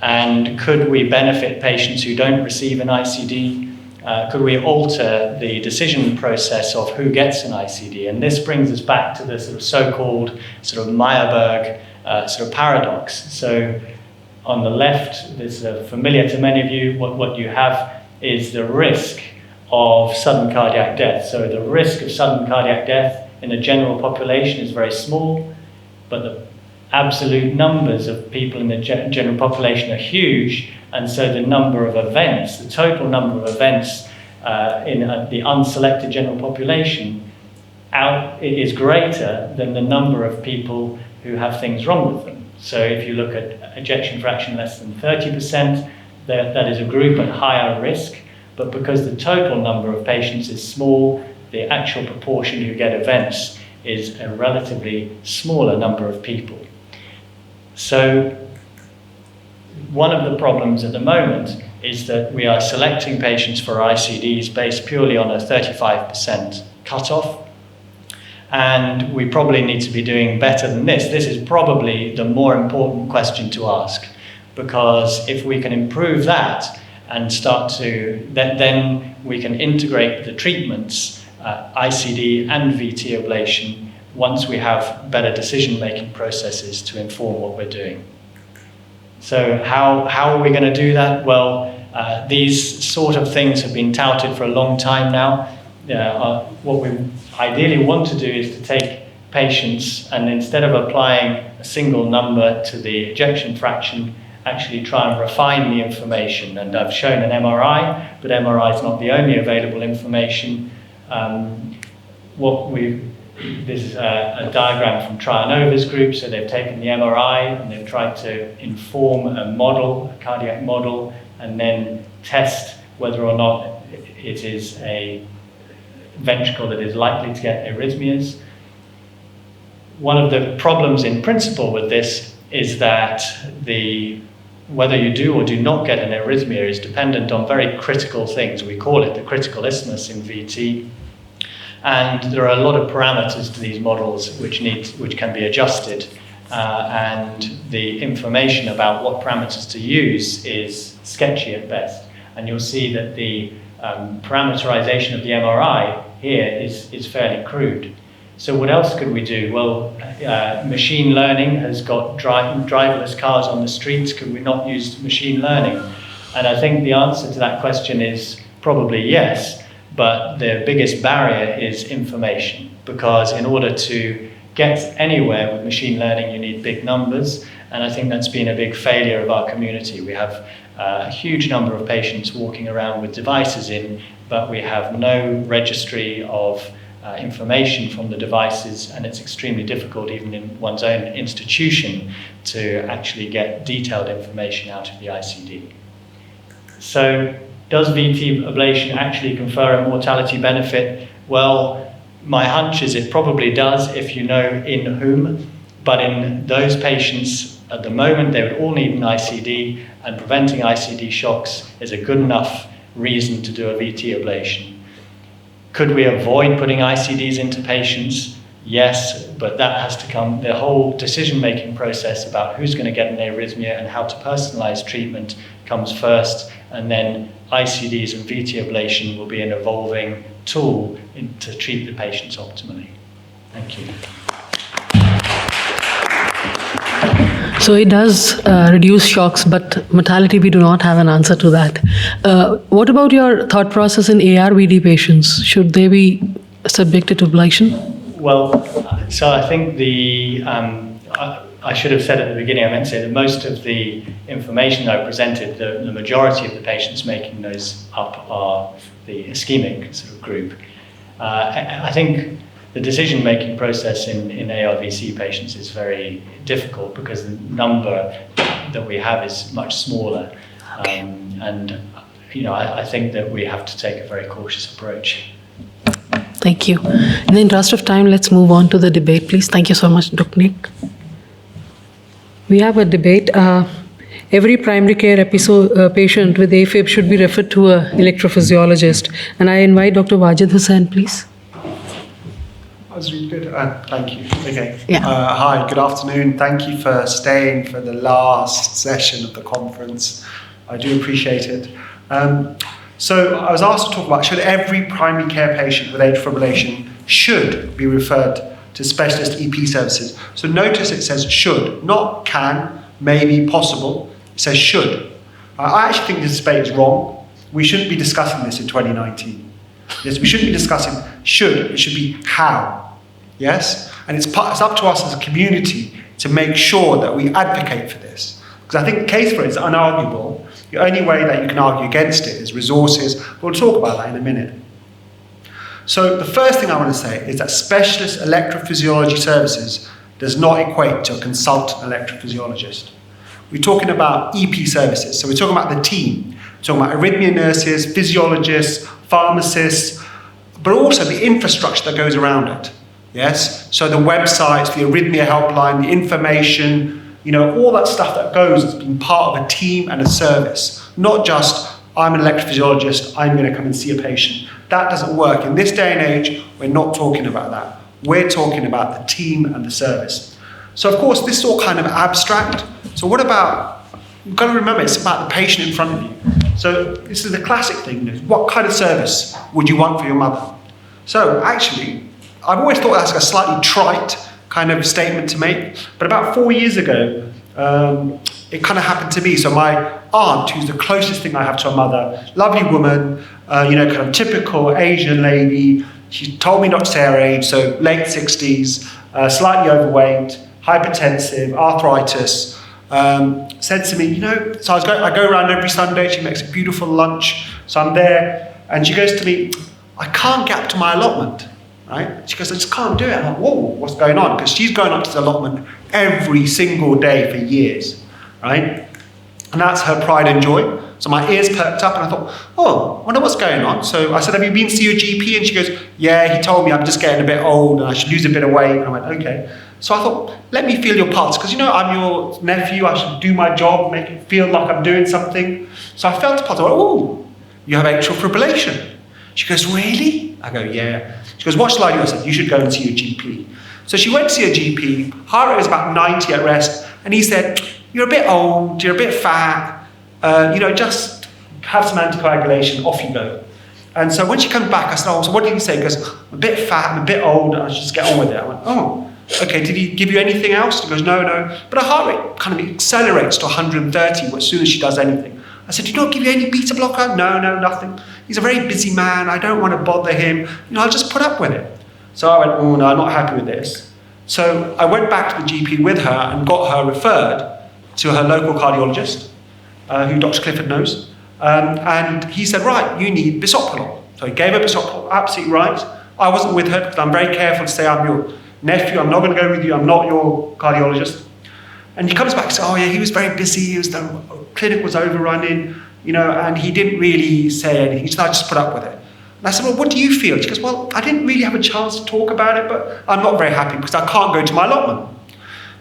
Speaker 8: And could we benefit patients who don't receive an ICD? Could we alter the decision process of who gets an ICD? And this brings us back to the sort of so-called sort of Meyerberg sort of paradox. So on the left, this is familiar to many of you, what you have is the risk of sudden cardiac death. So the risk of sudden cardiac death in the general population is very small, but the absolute numbers of people in the general population are huge, and so the number of events, the total number of events in the unselected general population is greater than the number of people who have things wrong with them. So if you look at ejection fraction less than 30%, that is a group at higher risk, but because the total number of patients is small, the actual proportion who get events is a relatively smaller number of people. So one of the problems at the moment is that we are selecting patients for ICDs based purely on a 35% cutoff. And we probably need to be doing better than this. This is probably the more important question to ask, because if we can improve that and start to, then we can integrate the treatments, ICD and VT ablation, once we have better decision-making processes to inform what we're doing. So how are we going to do that? Well, these sort of things have been touted for a long time now. What we ideally want to do is to take patients and instead of applying a single number to the ejection fraction, actually try and refine the information. And I've shown an MRI, but MRI is not the only available information. This is a diagram from Trianova's group, so they've taken the MRI and they've tried to inform a model, a cardiac model, and then test whether or not it is a ventricle that is likely to get arrhythmias. One of the problems in principle with this is that whether you do or do not get an arrhythmia is dependent on very critical things. We call it the critical isthmus in VT. And there are a lot of parameters to these models which can be adjusted, and the information about what parameters to use is sketchy at best. And you'll see that the parameterization of the MRI here is fairly crude. So what else could we do? Well, machine learning has got driverless cars on the streets. Could we not use machine learning? And I think the answer to that question is probably yes. But the biggest barrier is information, because in order to get anywhere with machine learning, you need big numbers. And I think that's been a big failure of our community. We have a huge number of patients walking around with devices in, but we have no registry of information from the devices, and it's extremely difficult even in one's own institution to actually get detailed information out of the ICD. So does VT ablation actually confer a mortality benefit? Well, my hunch is it probably does if you know in whom, but in those patients at the moment they would all need an ICD, and preventing ICD shocks is a good enough reason to do a VT ablation. Could we avoid putting ICDs into patients? Yes, but that has to come, the whole decision-making process about who's going to get an arrhythmia and how to personalize treatment comes first, and then ICDs and VT ablation will be an evolving tool to treat the patients optimally. Thank you.
Speaker 1: So it does reduce shocks, but mortality, we do not have an answer to that. What about your thought process in ARVD patients? Should they be subjected to ablation?
Speaker 8: Well, so I think I should have said at the beginning, I meant to say that most of the information that I presented, the majority of the patients making those up are the ischemic sort of group. I think the decision-making process in ARVC patients is very difficult because the number that we have is much smaller.
Speaker 1: Okay.
Speaker 8: And I think that we have to take a very cautious approach.
Speaker 1: Thank you. In the interest of time, let's move on to the debate, please. Thank you so much, Dr. Nick. We have a debate. Every primary care patient with AFib should be referred to an electrophysiologist. And I invite Dr. Wajid Hussain, please.
Speaker 9: That was really good. Thank you. Okay.
Speaker 1: Yeah.
Speaker 9: Hi, good afternoon. Thank you for staying for the last session of the conference. I do appreciate it. So I was asked to talk about, should every primary care patient with atrial fibrillation should be referred to specialist EP services? So notice it says should, not can, maybe, possible. It says should. I actually think this debate is wrong. We shouldn't be discussing this in 2019. Yes, we shouldn't be discussing should, it should be how. Yes? And it's up to us as a community to make sure that we advocate for this. Because I think the case for it is unarguable. The only way that you can argue against it is resources. We'll talk about that in a minute. So the first thing I want to say is that specialist electrophysiology services does not equate to a consultant electrophysiologist. We're talking about EP services. So we're talking about the team. We're talking about arrhythmia nurses, physiologists, pharmacists, but also the infrastructure that goes around it. Yes? So the websites, the arrhythmia helpline, the information, all that stuff that goes as being part of a team and a service. Not just, I'm an electrophysiologist, I'm going to come and see a patient. That doesn't work. In this day and age, we're not talking about that. We're talking about the team and the service. So of course, this is all kind of abstract. So what about, you've got to remember, it's about the patient in front of you. So this is the classic thing. What kind of service would you want for your mother? So actually, I've always thought that's a slightly trite kind of statement to make. But about 4 years ago, it kind of happened to me. So my aunt, who's the closest thing I have to a mother, lovely woman, kind of typical Asian lady. She told me not to say her age, so late 60s, slightly overweight, hypertensive, arthritis. Said to me, so I go around every Sunday. She makes a beautiful lunch. So I'm there, and she goes to me, I can't get up to my allotment. Right? She goes, I just can't do it. I'm like, whoa, what's going on? Because she's going up to the allotment every single day for years, right? And that's her pride and joy. So my ears perked up and I thought, I wonder what's going on. So I said, have you been to see your GP? And she goes, yeah, he told me I'm just getting a bit old and I should lose a bit of weight. And I went, okay. So I thought, let me feel your pulse. Because I'm your nephew, I should do my job, make it feel like I'm doing something. So I felt the pulse. I went, you have atrial fibrillation. She goes, really? I go, yeah. She goes, what shall I do? I said, you should go and see your GP. So she went to see her GP, heart rate was about 90 at rest, and he said, you're a bit old, you're a bit fat, just have some anticoagulation, off you go. And so when she comes back, I said, so what did he say? He goes, I'm a bit fat, I'm a bit old, and I should just get on with it. I went, okay, did he give you anything else? He goes, no. But her heart rate kind of accelerates to 130 as soon as she does anything. I said, did he not give you any beta blocker? No, nothing. He's a very busy man. I don't want to bother him. I'll just put up with it. So I went, no, I'm not happy with this. So I went back to the GP with her and got her referred to her local cardiologist, who Dr. Clifford knows. And he said, right, you need bisoprolol. So he gave her bisoprolol, absolutely right. I wasn't with her because I'm very careful to say I'm your nephew. I'm not going to go with you. I'm not your cardiologist. And he comes back and says, he was very busy. The clinic was overrunning, and he didn't really say anything. He said, I just put up with it. And I said, well, what do you feel? She goes, well, I didn't really have a chance to talk about it, but I'm not very happy because I can't go to my allotment.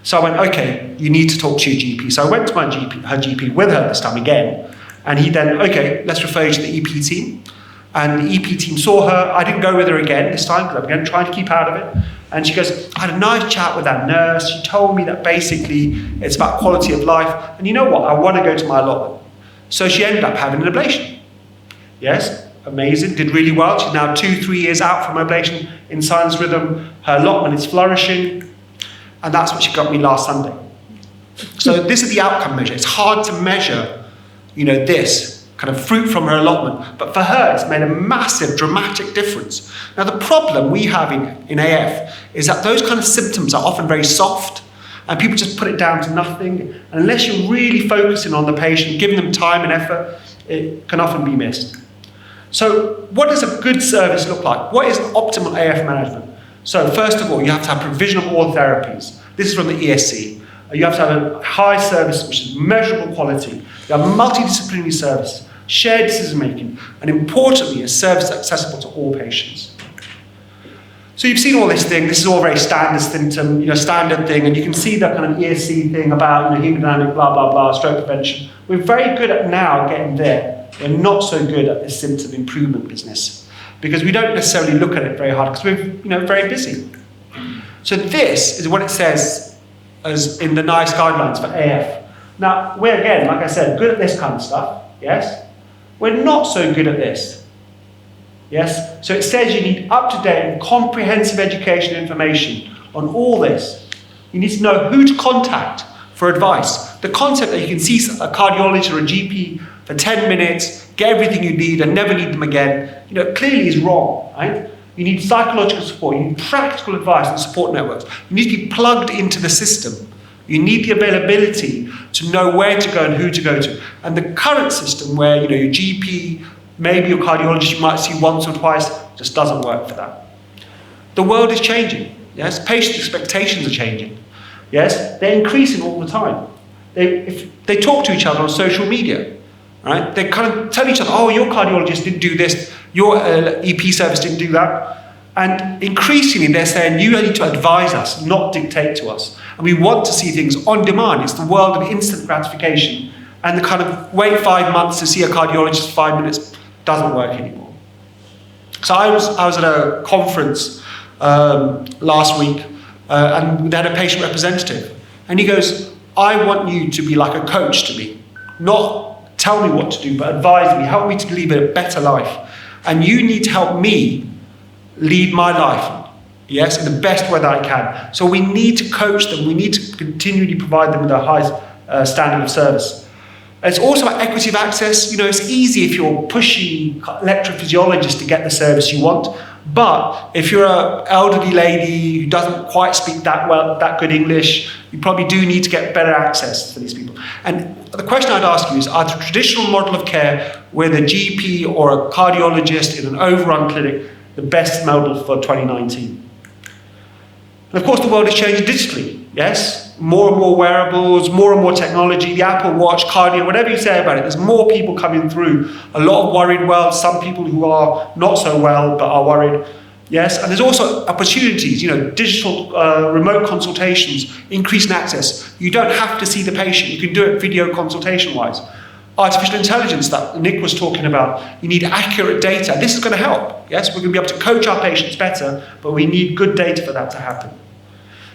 Speaker 9: So I went, okay, you need to talk to your GP. So I went to her GP with her this time again. And he then, okay, let's refer you to the EP team. And the EP team saw her. I didn't go with her again this time because I'm again trying to keep out of it. And she goes, I had a nice chat with that nurse. She told me that basically it's about quality of life. And you know what? I want to go to my allotment. So she ended up having an ablation. Yes, amazing, did really well. She's now 2-3 years out from ablation in sinus rhythm. Her allotment is flourishing. And that's what she got me last Sunday. So this is the outcome measure. It's hard to measure, this kind of fruit from her allotment. But for her, it's made a massive, dramatic difference. Now, the problem we have in AF is that those kind of symptoms are often very soft, and people just put it down to nothing. And unless you're really focusing on the patient, giving them time and effort, it can often be missed. So what does a good service look like? What is optimal AF management? So first of all, you have to have provision of all therapies. This is from the ESC. You have to have a high service, which is measurable quality. You have multidisciplinary service, shared decision making, and importantly, a service that's accessible to all patients. So you've seen all this thing. This is all very standard symptom, standard thing, and you can see that kind of ESC thing about hemodynamic, blah blah blah, stroke prevention. We're very good at now getting there. We're not so good at this symptom improvement business because we don't necessarily look at it very hard because we're very busy. So this is what it says as in the NICE guidelines for AF. Now we're again, like I said, good at this kind of stuff. Yes, we're not so good at this. Yes, so it says you need up-to-date and comprehensive education information on all this. You need to know who to contact for advice. The concept that you can see a cardiologist or a GP for 10 minutes, get everything you need and never need them again, clearly is wrong, right? You need psychological support, you need practical advice and support networks. You need to be plugged into the system. You need the availability to know where to go and who to go to. And the current system where your GP, maybe your cardiologist you might see once or twice, just doesn't work for that. The world is changing, yes? Patient expectations are changing, yes? They're increasing all the time. If they talk to each other on social media, right? They kind of tell each other, oh, your cardiologist didn't do this, your EP service didn't do that. And increasingly they're saying, you need to advise us, not dictate to us. And we want to see things on demand. It's the world of instant gratification. And the kind of wait 5 months to see a cardiologist for 5 minutes doesn't work anymore. So I was at a conference last week and they had a patient representative. And he goes, I want you to be like a coach to me. Not tell me what to do, but advise me, help me to live a better life. And you need to help me lead my life, yes, in the best way that I can. So we need to coach them. We need to continually provide them with a high standard of service. It's also about equity of access. It's easy if you're pushy electrophysiologist to get the service you want. But if you're an elderly lady who doesn't quite speak that good English, you probably do need to get better access for these people. And the question I'd ask you is, are the traditional model of care with a GP or a cardiologist in an overrun clinic the best model for 2019? And of course, the world is changing digitally, yes? More and more wearables, more and more technology, the Apple Watch, cardio, whatever you say about it, there's more people coming through. A lot of worried world, some people who are not so well but are worried, yes? And there's also opportunities, digital remote consultations, increasing access. You don't have to see the patient, you can do it video consultation-wise. Artificial intelligence that Nick was talking about, you need accurate data. This is going to help, yes? We're going to be able to coach our patients better, but we need good data for that to happen.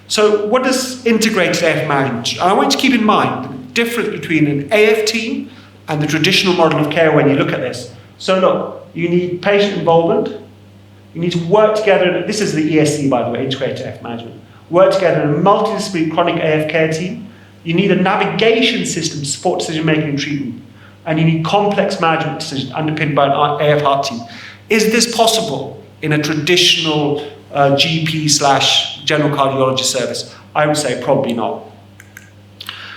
Speaker 9: So what does integrated AF manage? I want you to keep in mind the difference between an AF team and the traditional model of care when you look at this. So look, you need patient involvement, you need to work together, this is the ESC by the way, integrated AF management, work together in a multidisciplinary chronic AF care team, you need a navigation system to support decision making and treatment, and you need complex management decisions underpinned by an AF heart team. Is this possible in a traditional GP/general cardiologist service? I would say probably not.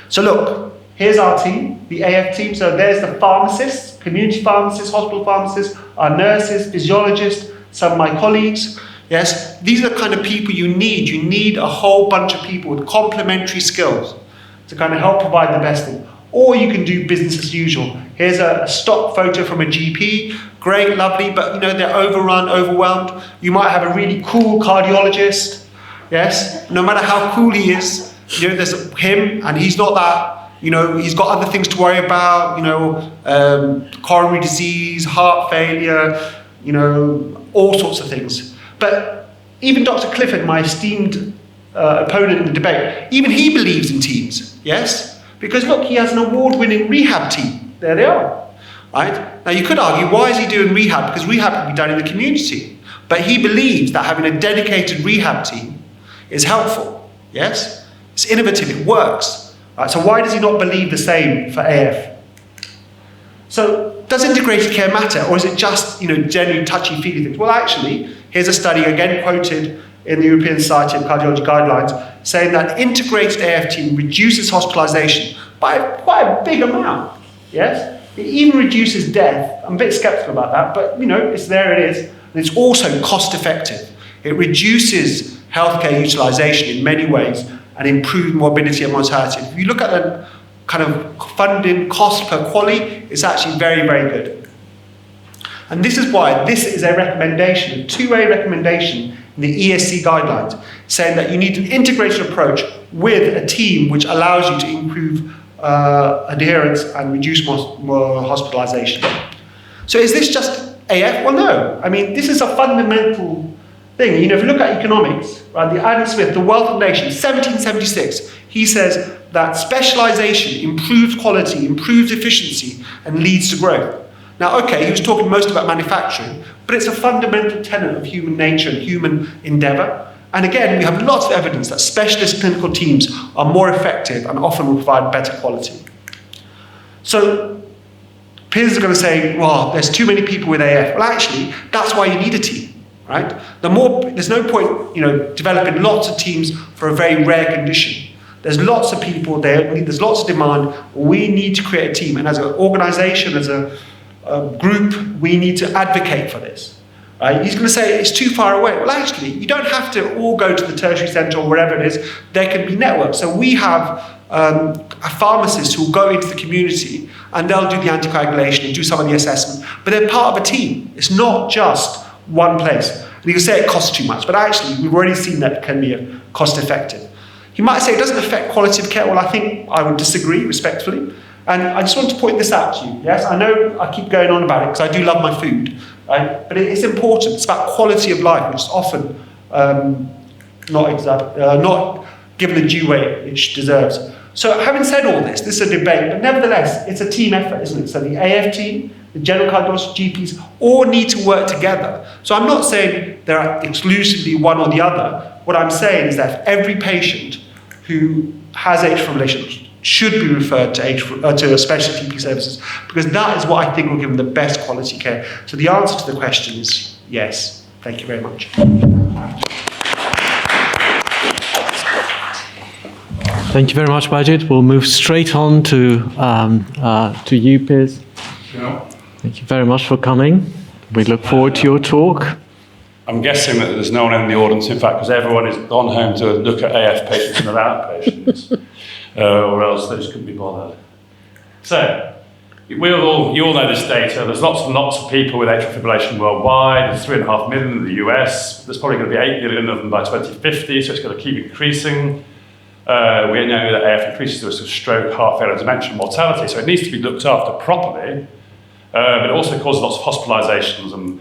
Speaker 9: So look, here's our team, the AF team. So there's the pharmacists, community pharmacists, hospital pharmacists, our nurses, physiologists, some of my colleagues. Yes, these are the kind of people you need. You need a whole bunch of people with complementary skills to kind of help provide the best thing. Or you can do business as usual. Here's a stock photo from a GP. Great, lovely, but they're overrun, overwhelmed. You might have a really cool cardiologist. Yes, no matter how cool he is, there's him and he's not that. He's got other things to worry about, coronary disease, heart failure, all sorts of things. But even Dr. Clifford, my esteemed opponent in the debate, even he believes in teams, yes? Because look, he has an award-winning rehab team. There they are, right? Now you could argue, why is he doing rehab? Because rehab can be done in the community. But he believes that having a dedicated rehab team is helpful, yes? It's innovative, it works. Right? So why does he not believe the same for AF? So does integrated care matter, or is it just, generally touchy-feely things? Well, actually, here's a study, again quoted in the European Society of Cardiology Guidelines, saying that integrated AF team reduces hospitalization by quite a big amount, yes? It even reduces death. I'm a bit skeptical about that, but, it's there it is. And it's also cost-effective. It reduces healthcare utilization in many ways, and improved morbidity and mortality. If you look at the kind of funding cost per quality, it's actually very, very good. And this is why this is a recommendation, a two-way recommendation in the ESC guidelines, saying that you need an integrated approach with a team which allows you to improve adherence and reduce more hospitalization. So is this just AF? Well, no. I mean, this is a fundamental thing. You know, if you look at economics, right, the Adam Smith, The Wealth of Nations, 1776, he says that specialization improves quality, improves efficiency, and leads to growth. Now, okay, he was talking most about manufacturing, but it's a fundamental tenet of human nature and human endeavor. And again, we have lots of evidence that specialist clinical teams are more effective and often will provide better quality. So, peers are going to say, well, there's too many people with AF. Well, actually, that's why you need a team, right? There's no point, you know, developing lots of teams for a very rare condition. There's lots of people there, there's lots of demand. We need to create a team, and as an organization, as a group, we need to advocate for this. Right? He's going to say it's too far away. Well, actually, you don't have to all go to the tertiary centre or wherever it is. There can be networks. So we have pharmacists who will go into the community and they'll do the anticoagulation and do some of the assessment, but they're part of a team. It's not just one place. And you can say it costs too much, but actually, we've already seen that it can be cost effective. He might say it doesn't affect quality of care. Well, I think I would disagree respectfully. And I just want to point this out to you. Yes, I know I keep going on about it because I do love my food, right? But it's important. It's about quality of life, which is often not given the due weight it deserves. So having said all this, this is a debate, but nevertheless, it's a team effort, isn't it? So the AF team, the general cardiologists, GPs, all need to work together. So I'm not saying there are exclusively one or the other. What I'm saying is that every patient who has atrial fibrillation should be referred to specialty TP services, because that is what I think will give them the best quality care. So the answer to the question is yes. Thank you very much.
Speaker 3: Thank you very much, Majid. We'll move straight on to you, Piers.
Speaker 10: Yeah.
Speaker 3: Thank you very much for coming. We look forward to your talk.
Speaker 10: I'm guessing that there's no one in the audience, in fact, because everyone has gone home to look at AF patients and their outpatients, or else they just couldn't be bothered. So, you all know this data. There's lots and lots of people with atrial fibrillation worldwide. There's 3.5 million in the US. There's probably going to be 8 million of them by 2050, so it's going to keep increasing. We know that AF increases the risk of stroke, heart failure, and dementia, and mortality, so it needs to be looked after properly. But it also causes lots of hospitalizations, and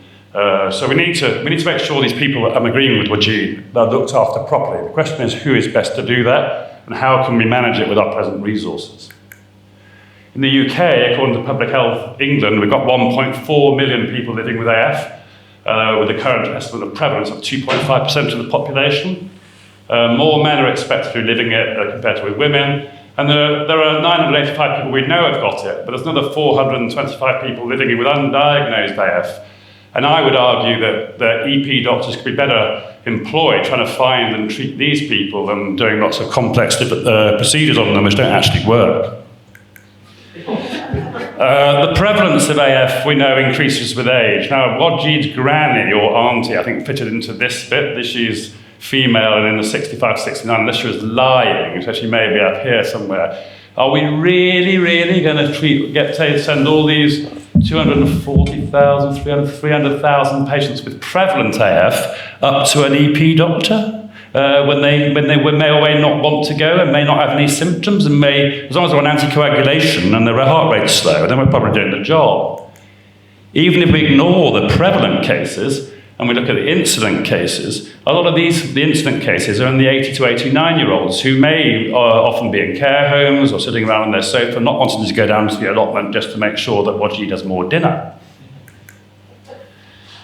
Speaker 10: so we need to make sure these people, I'm agreeing with Wajid, are looked after properly. The question is, who is best to do that, and how can we manage it with our present resources? In the UK, according to Public Health England, we've got 1.4 million people living with AF, with a current estimate of prevalence of 2.5% of the population. More men are expected to be living it compared to with women. And there are 985 people we know have got it, but there's another 425 people living with undiagnosed AF. And I would argue that the EP doctors could be better employed trying to find and treat these people than doing lots of complex procedures on them which don't actually work. The prevalence of AF, we know, increases with age. Now, Wajid's granny or auntie, I think, fitted into this bit. She's female and in the 65, 69, unless she was lying, so she may be up here somewhere. Are we really going to send all these 240,000, 300,000 patients with prevalent AF up to an EP doctor when they may or may not want to go and may not have any symptoms and as long as they're on anticoagulation and their heart rate's slow, then we're probably doing the job. Even if we ignore the prevalent cases, and we look at the incident cases, a lot of the incident cases are in the 80 to 89-year-olds who may often be in care homes or sitting around on their sofa, not wanting to go down to the allotment just to make sure that Wajid does more dinner.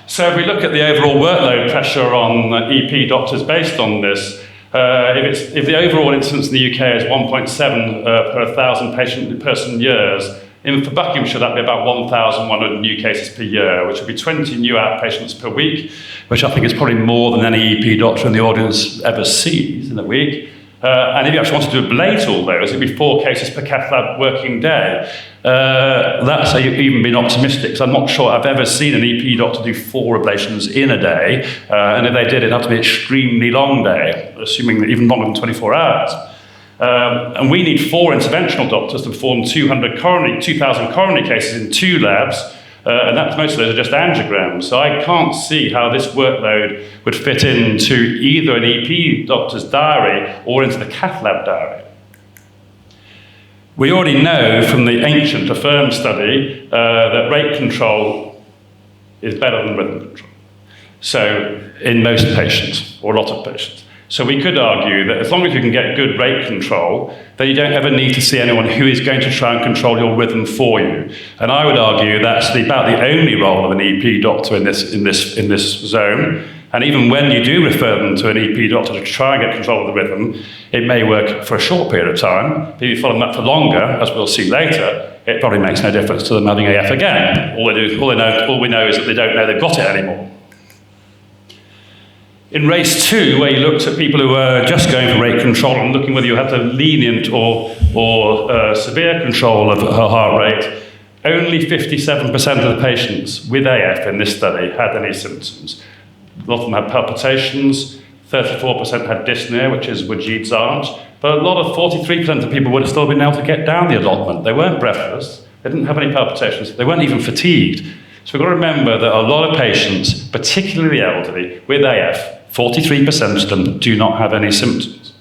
Speaker 10: So if we look at the overall workload pressure on EP doctors based on this, if the overall incidence in the UK is 1.7 per 1,000 person years, for Buckinghamshire, that'd be about 1,100 new cases per year, which would be 20 new outpatients per week, which I think is probably more than any EP doctor in the audience ever sees in a week. And if you actually wanted to ablate all those, it'd be 4 cases per cath lab working day. That's even been optimistic, because I'm not sure I've ever seen an EP doctor do 4 ablations in a day. And if they did, it'd have to be an extremely long day, assuming that even longer than 24 hours. And we need 4 interventional doctors to perform 2,000 coronary cases in 2 labs. And most of those are just angiograms. So I can't see how this workload would fit into either an EP doctor's diary or into the cath lab diary. We already know from the ancient AFFIRM study that rate control is better than rhythm control. So in most patients, or a lot of patients. So we could argue that as long as you can get good rate control, then you don't ever need to see anyone who is going to try and control your rhythm for you. And I would argue that's about the only role of an EP doctor in this zone. And even when you do refer them to an EP doctor to try and get control of the rhythm, it may work for a short period of time. But if you follow them up for longer, as we'll see later, it probably makes no difference to them having AF again. All we know is that they don't know they've got it anymore. In race 2, where you looked at people who were just going for rate control and looking whether you had the lenient or severe control of her heart rate, only 57% of the patients with AF in this study had any symptoms. A lot of them had palpitations, 34% had dyspnea, which is Wajid's aunt, but a lot of 43% of people would have still been able to get down the allotment. They weren't breathless, they didn't have any palpitations, they weren't even fatigued. So we've got to remember that a lot of patients, particularly the elderly, with AF, 43% of them do not have any symptoms.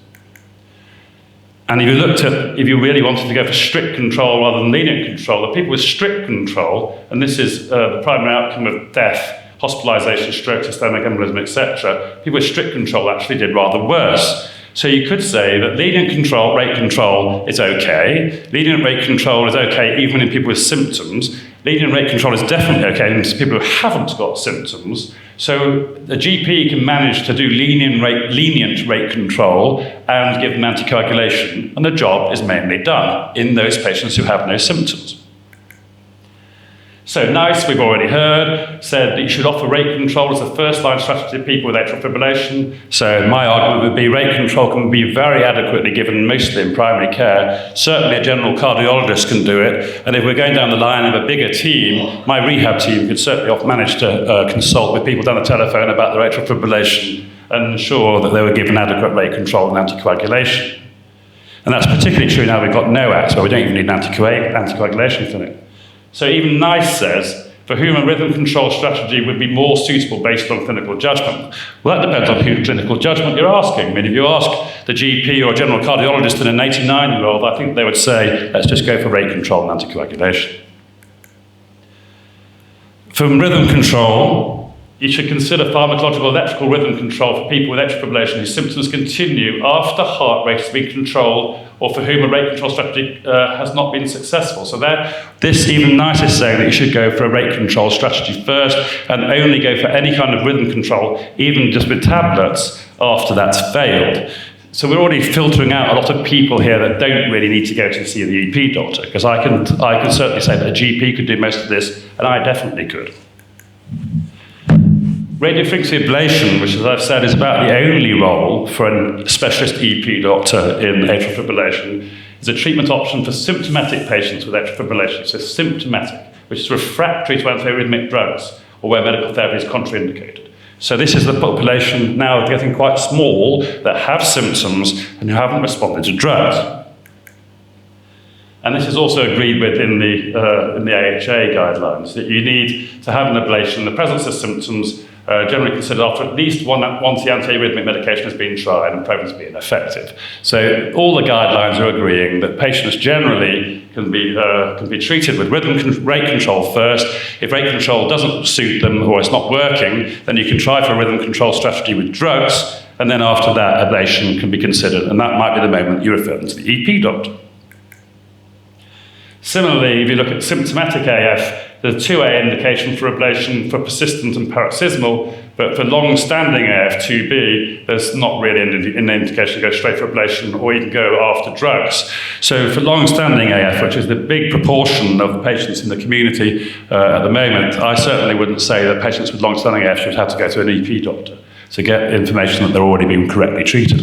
Speaker 10: And if you really wanted to go for strict control rather than lenient control, the people with strict control, and this is the primary outcome of death, hospitalization, stroke, systemic embolism, etc., people with strict control actually did rather worse. So you could say that lenient control, rate control is okay. Lenient rate control is okay even in people with symptoms. Lenient rate control is definitely okay in people who haven't got symptoms. So the GP can manage to do lenient rate control and give them anticoagulation, and the job is mainly done in those patients who have no symptoms. So NICE, we've already heard, said that you should offer rate control as a first-line strategy to people with atrial fibrillation. So my argument would be rate control can be very adequately given mostly in primary care. Certainly a general cardiologist can do it. And if we're going down the line of a bigger team, my rehab team could certainly manage to consult with people down the telephone about their atrial fibrillation and ensure that they were given adequate rate control and anticoagulation. And that's particularly true now we've got NOACs, where we don't even need an anticoagulation clinic. So even NICE says, for whom a rhythm control strategy would be more suitable based on clinical judgment. Well, that depends on whose clinical judgment you're asking. I mean, if you ask the GP or a general cardiologist in an 89-year-old, I think they would say, let's just go for rate control and anticoagulation. From rhythm control, you should consider pharmacological electrical rhythm control for people with atrial fibrillation whose symptoms continue after heart rate has been controlled or for whom a rate control strategy has not been successful. So this even NICE is saying that you should go for a rate control strategy first and only go for any kind of rhythm control, even just with tablets, after that's failed. So we're already filtering out a lot of people here that don't really need to go to see the EP doctor, because I can certainly say that a GP could do most of this, and I definitely could. Radiofrequency ablation, which, as I've said, is about the only role for a specialist EP doctor in atrial fibrillation, is a treatment option for symptomatic patients with atrial fibrillation. So symptomatic, which is refractory to antiarrhythmic drugs, or where medical therapy is contraindicated. So this is the population now getting quite small that have symptoms and who haven't responded to drugs. And this is also agreed with in the AHA guidelines, that you need to have an ablation in the presence of symptoms generally considered after at least once the antiarrhythmic medication has been tried and proven to be ineffective. So all the guidelines are agreeing that patients generally can be treated with rate control first. If rate control doesn't suit them or it's not working, then you can try for a rhythm control strategy with drugs, and then after that, ablation can be considered, and that might be the moment you refer them to the EP doctor. Similarly, if you look at symptomatic AF, there's a 2A indication for ablation for persistent and paroxysmal, but for long-standing AF 2B, there's not really an indication to go straight for ablation, or you can go after drugs. So for long-standing AF, which is the big proportion of patients in the community at the moment, I certainly wouldn't say that patients with long-standing AF should have to go to an EP doctor to get information that they're already being correctly treated.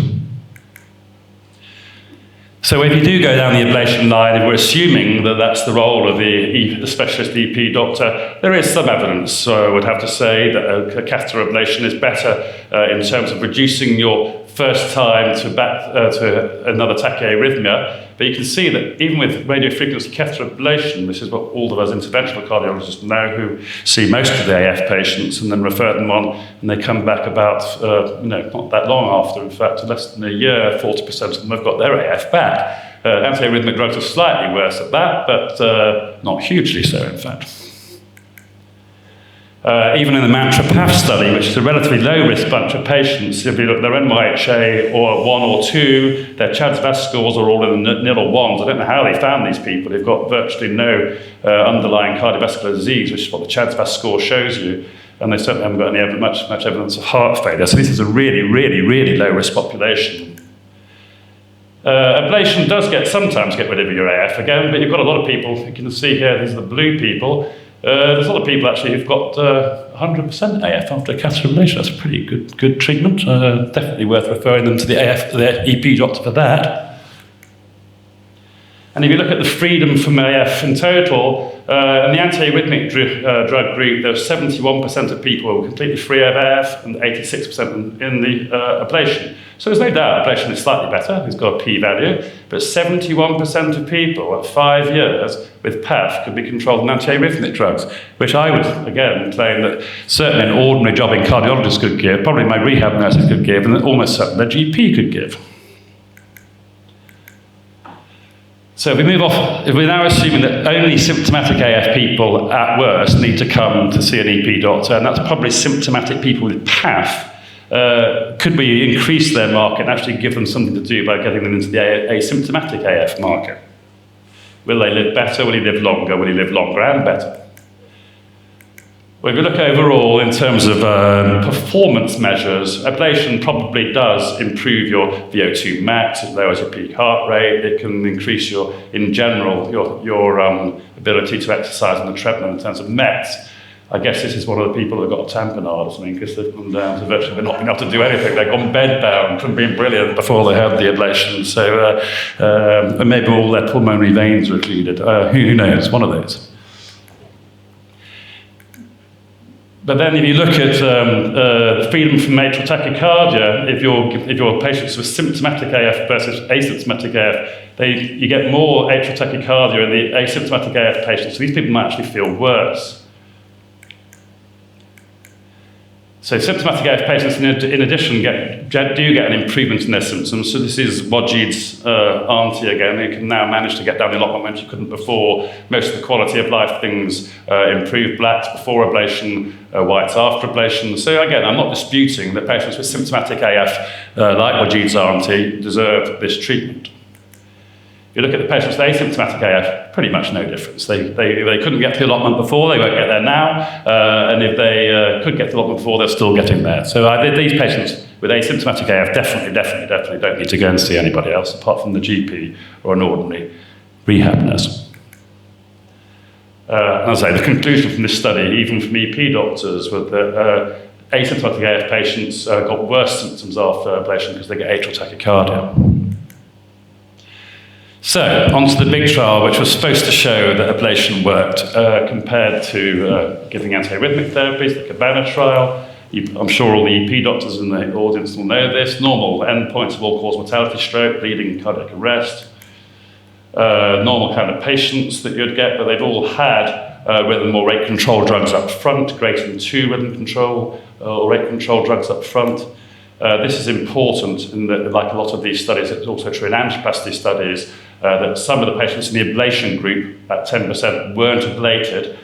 Speaker 10: So if you do go down the ablation line, if we're assuming that that's the role of the specialist EP doctor, there is some evidence. So I would have to say that a catheter ablation is better in terms of reducing your first time to another tachyarrhythmia. But you can see that even with radiofrequency catheter ablation, this is what all of us interventional cardiologists know, who see most of the AF patients and then refer them on, and they come back about, not that long after, in fact, less than a year, 40% of them have got their AF back. Antiarrhythmic drugs are slightly worse at that, but not hugely so, in fact. Even in the MANTRA-PAF study, which is a relatively low-risk bunch of patients, if you look at their NYHA or 1 or 2, their CHA2DS2-VASc scores are all in the nil or ones. I don't know how they found these people. They've got virtually no underlying cardiovascular disease, which is what the CHA2DS2-VASc score shows you, and they certainly haven't got any much evidence of heart failure. So this is a really, really, really low-risk population. Ablation does sometimes get rid of your AF again, but you've got a lot of people, you can see here, these are the blue people. There's a lot of people actually who've got 100% AF after catheter ablation. That's a pretty good treatment. Definitely worth referring them to their EP doctor for that. And if you look at the freedom from AF in total, in the antiarrhythmic drug group, there was 71% of people who were completely free of AF and 86% in the ablation. So there's no doubt ablation is slightly better, it's got a p-value, but 71% of people at 5 years with PAF could be controlled with antiarrhythmic drugs, which I would, again, claim that certainly an ordinary jobbing cardiologist could give, probably my rehab nurses could give, and almost certainly their GP could give. So if we move off, if we're now assuming that only symptomatic AF people at worst need to come to see an EP doctor, and that's probably symptomatic people with PAF, could we increase their market and actually give them something to do by getting them into the asymptomatic AF market? Will they live better? Will he live longer? Will he live longer and better? Well, if you look overall in terms of performance measures, ablation probably does improve your VO2 max, it lowers your peak heart rate, it can increase your ability to exercise on the treadmill in terms of METs. I guess this is one of the people that got a tamponade or something, because they've gone down to virtually not being able to do anything. They've gone bedbound from being brilliant before they had the ablation. So and maybe all their pulmonary veins were occluded. Who knows? One of those. But then if you look at freedom from atrial tachycardia, if your patients with symptomatic AF versus asymptomatic AF, you get more atrial tachycardia in the asymptomatic AF patients. So these people might actually feel worse. So symptomatic AF patients, in addition, do get an improvement in their symptoms. So this is Wajid's auntie again, who can now manage to get down the allotment when she couldn't before. Most of the quality of life things improve: blacks before ablation, whites after ablation. So again, I'm not disputing that patients with symptomatic AF, like Wajid's auntie, deserve this treatment. If you look at the patients with asymptomatic AF, pretty much no difference. They couldn't get to the allotment before, they won't get there now. And if they could get to the allotment before, they're still getting there. So these patients with asymptomatic AF definitely don't need to go and see anybody else apart from the GP or an ordinary rehab nurse. As I say, the conclusion from this study, even from EP doctors, was that asymptomatic AF patients got worse symptoms after ablation because they get atrial tachycardia. So, onto the big trial, which was supposed to show that ablation worked compared to giving antiarrhythmic therapies, the Cabana trial. I'm sure all the EP doctors in the audience will know this. Normal endpoints of all-cause mortality, stroke, bleeding, cardiac arrest. Normal kind of patients that you'd get, but they've all had rhythm or rate control drugs up front, greater than 2 rhythm control or rate control drugs up front. This is important in that, like a lot of these studies, it's also true in angioplasty studies, that some of the patients in the ablation group, about 10%, weren't ablated.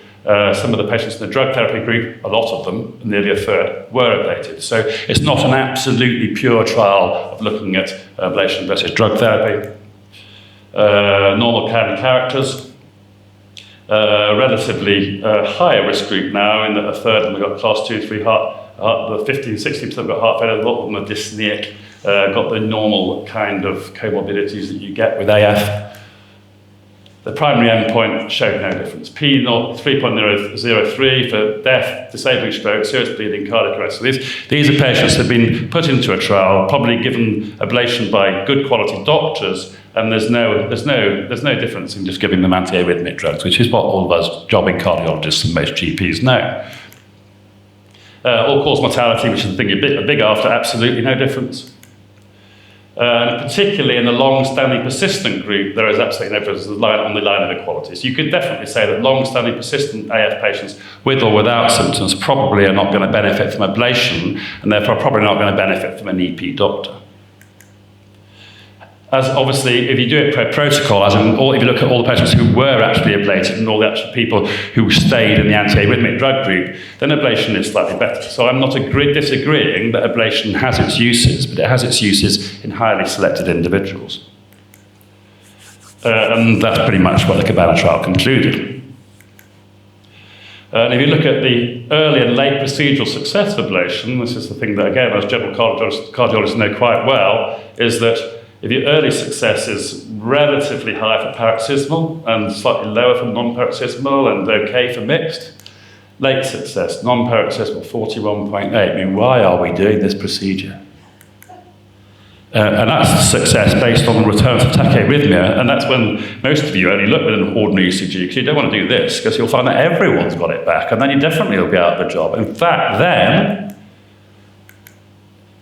Speaker 10: Some of the patients in the drug therapy group, a lot of them, nearly a third, were ablated. So it's not an absolutely pure trial of looking at ablation versus drug therapy. Normal kind of characters. Relatively higher risk group now, in that a third of them have got class 2, 3 the 50-60% have got heart failure, a lot of them are dyspneic, got the normal kind of comorbidities that you get with AF. The primary endpoint showed no difference. P 3.003 for death, disabling stroke, serious bleeding, cardiac arrest. So these are patients that have been put into a trial, probably given ablation by good quality doctors, and there's no difference in just giving them anti-arrhythmic drugs, which is what all of us jobbing cardiologists and most GPs know. All-cause mortality, which is the thing a big after, absolutely no difference. And particularly in the long-standing persistent group, there is absolutely no difference on the line of equality. So you could definitely say that long-standing persistent AF patients with or without symptoms probably are not going to benefit from ablation, and therefore probably not going to benefit from an EP doctor. As obviously, if you do it per protocol, as in if you look at all the patients who were actually ablated and all the actual people who stayed in the anti-arrhythmic drug group, then ablation is slightly better. So I'm not disagreeing that ablation has its uses, but it has its uses in highly selected individuals. And that's pretty much what the Cabana trial concluded. And if you look at the early and late procedural success of ablation, this is the thing that, again, as general cardiologists know quite well, is that if your early success is relatively high for paroxysmal and slightly lower for non-paroxysmal and okay for mixed, late success, non-paroxysmal, 41.8. I mean, why are we doing this procedure? And that's success based on the return of tachyarrhythmia, and that's when most of you only look at an ordinary ECG because you don't want to do this, because you'll find that everyone's got it back, and then you definitely will be out of a job. In fact, then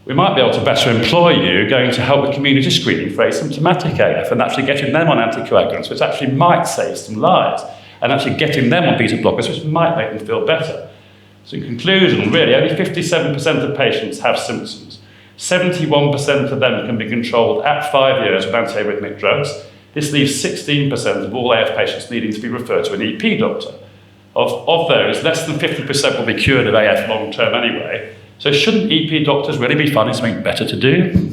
Speaker 10: we might be able to better employ you going to help with community screening for asymptomatic AF and actually getting them on anticoagulants, which actually might save some lives, and actually getting them on beta blockers, which might make them feel better. So in conclusion, really, only 57% of patients have symptoms. 71% of them can be controlled at 5 years with antiarrhythmic drugs. This leaves 16% of all AF patients needing to be referred to an EP doctor. Of those, less than 50% will be cured of AF long term anyway. So shouldn't EP doctors really be finding something better to do?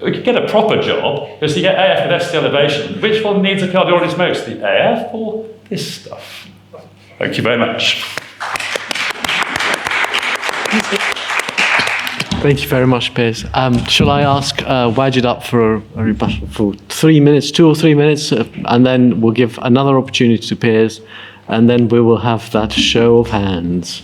Speaker 10: We could get a proper job, because you get AF with ST elevation. Which one needs a cardiologist most, the AF or this stuff? Thank you very much.
Speaker 3: Thank you very much, Piers. Shall I ask Wajid up for a rebuttal for 3 minutes, 2 or 3 minutes, and then we'll give another opportunity to Piers, and then we will have that show of hands.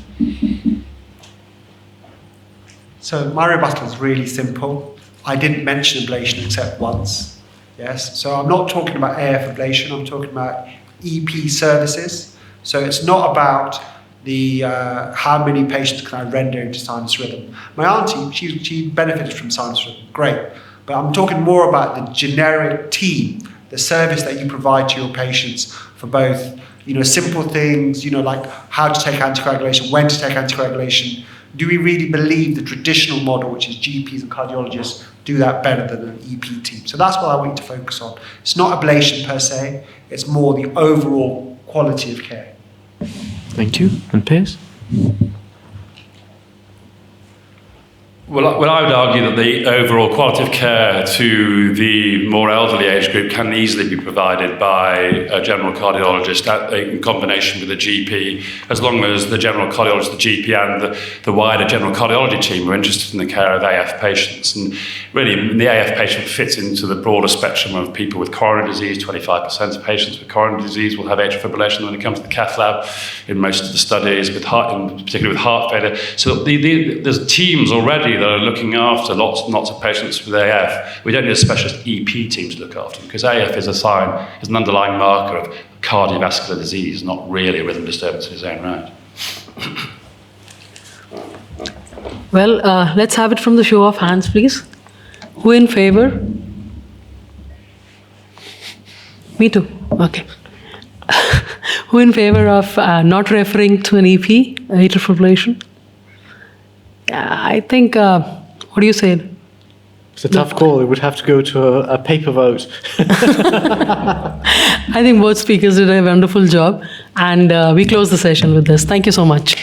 Speaker 9: So my rebuttal is really simple. I didn't mention ablation except once. Yes. So I'm not talking about AF ablation. I'm talking about EP services. So it's not about the how many patients can I render into sinus rhythm. My auntie, she benefited from sinus rhythm. Great. But I'm talking more about the generic team, the service that you provide to your patients for both, simple things, like how to take anticoagulation, when to take anticoagulation. Do we really believe the traditional model, which is GPs and cardiologists, do that better than an EP team? So that's what I want you to focus on. It's not ablation per se, it's more the overall quality of care.
Speaker 3: Thank you. And Piers?
Speaker 10: Well, I would argue that the overall quality of care to the more elderly age group can easily be provided by a general cardiologist in combination with a GP, as long as the general cardiologist, the GP, and the wider general cardiology team are interested in the care of AF patients. And really, the AF patient fits into the broader spectrum of people with coronary disease. 25% of patients with coronary disease will have atrial fibrillation when it comes to the cath lab in most of the studies, particularly with heart failure. So there's teams already that are looking after lots and lots of patients with AF. We don't need a specialist EP team to look after them, because AF is an underlying marker of cardiovascular disease, not really a rhythm disturbance in its own right.
Speaker 1: Well, let's have it from the show of hands, please. Who in favor? Me too. Okay. Who in favor of not referring to an EP, atrial fibrillation? I think, what do you say?
Speaker 3: It's a tough call. It would have to go to a paper vote.
Speaker 1: I think both speakers did a wonderful job, and we close the session with this. Thank you so much.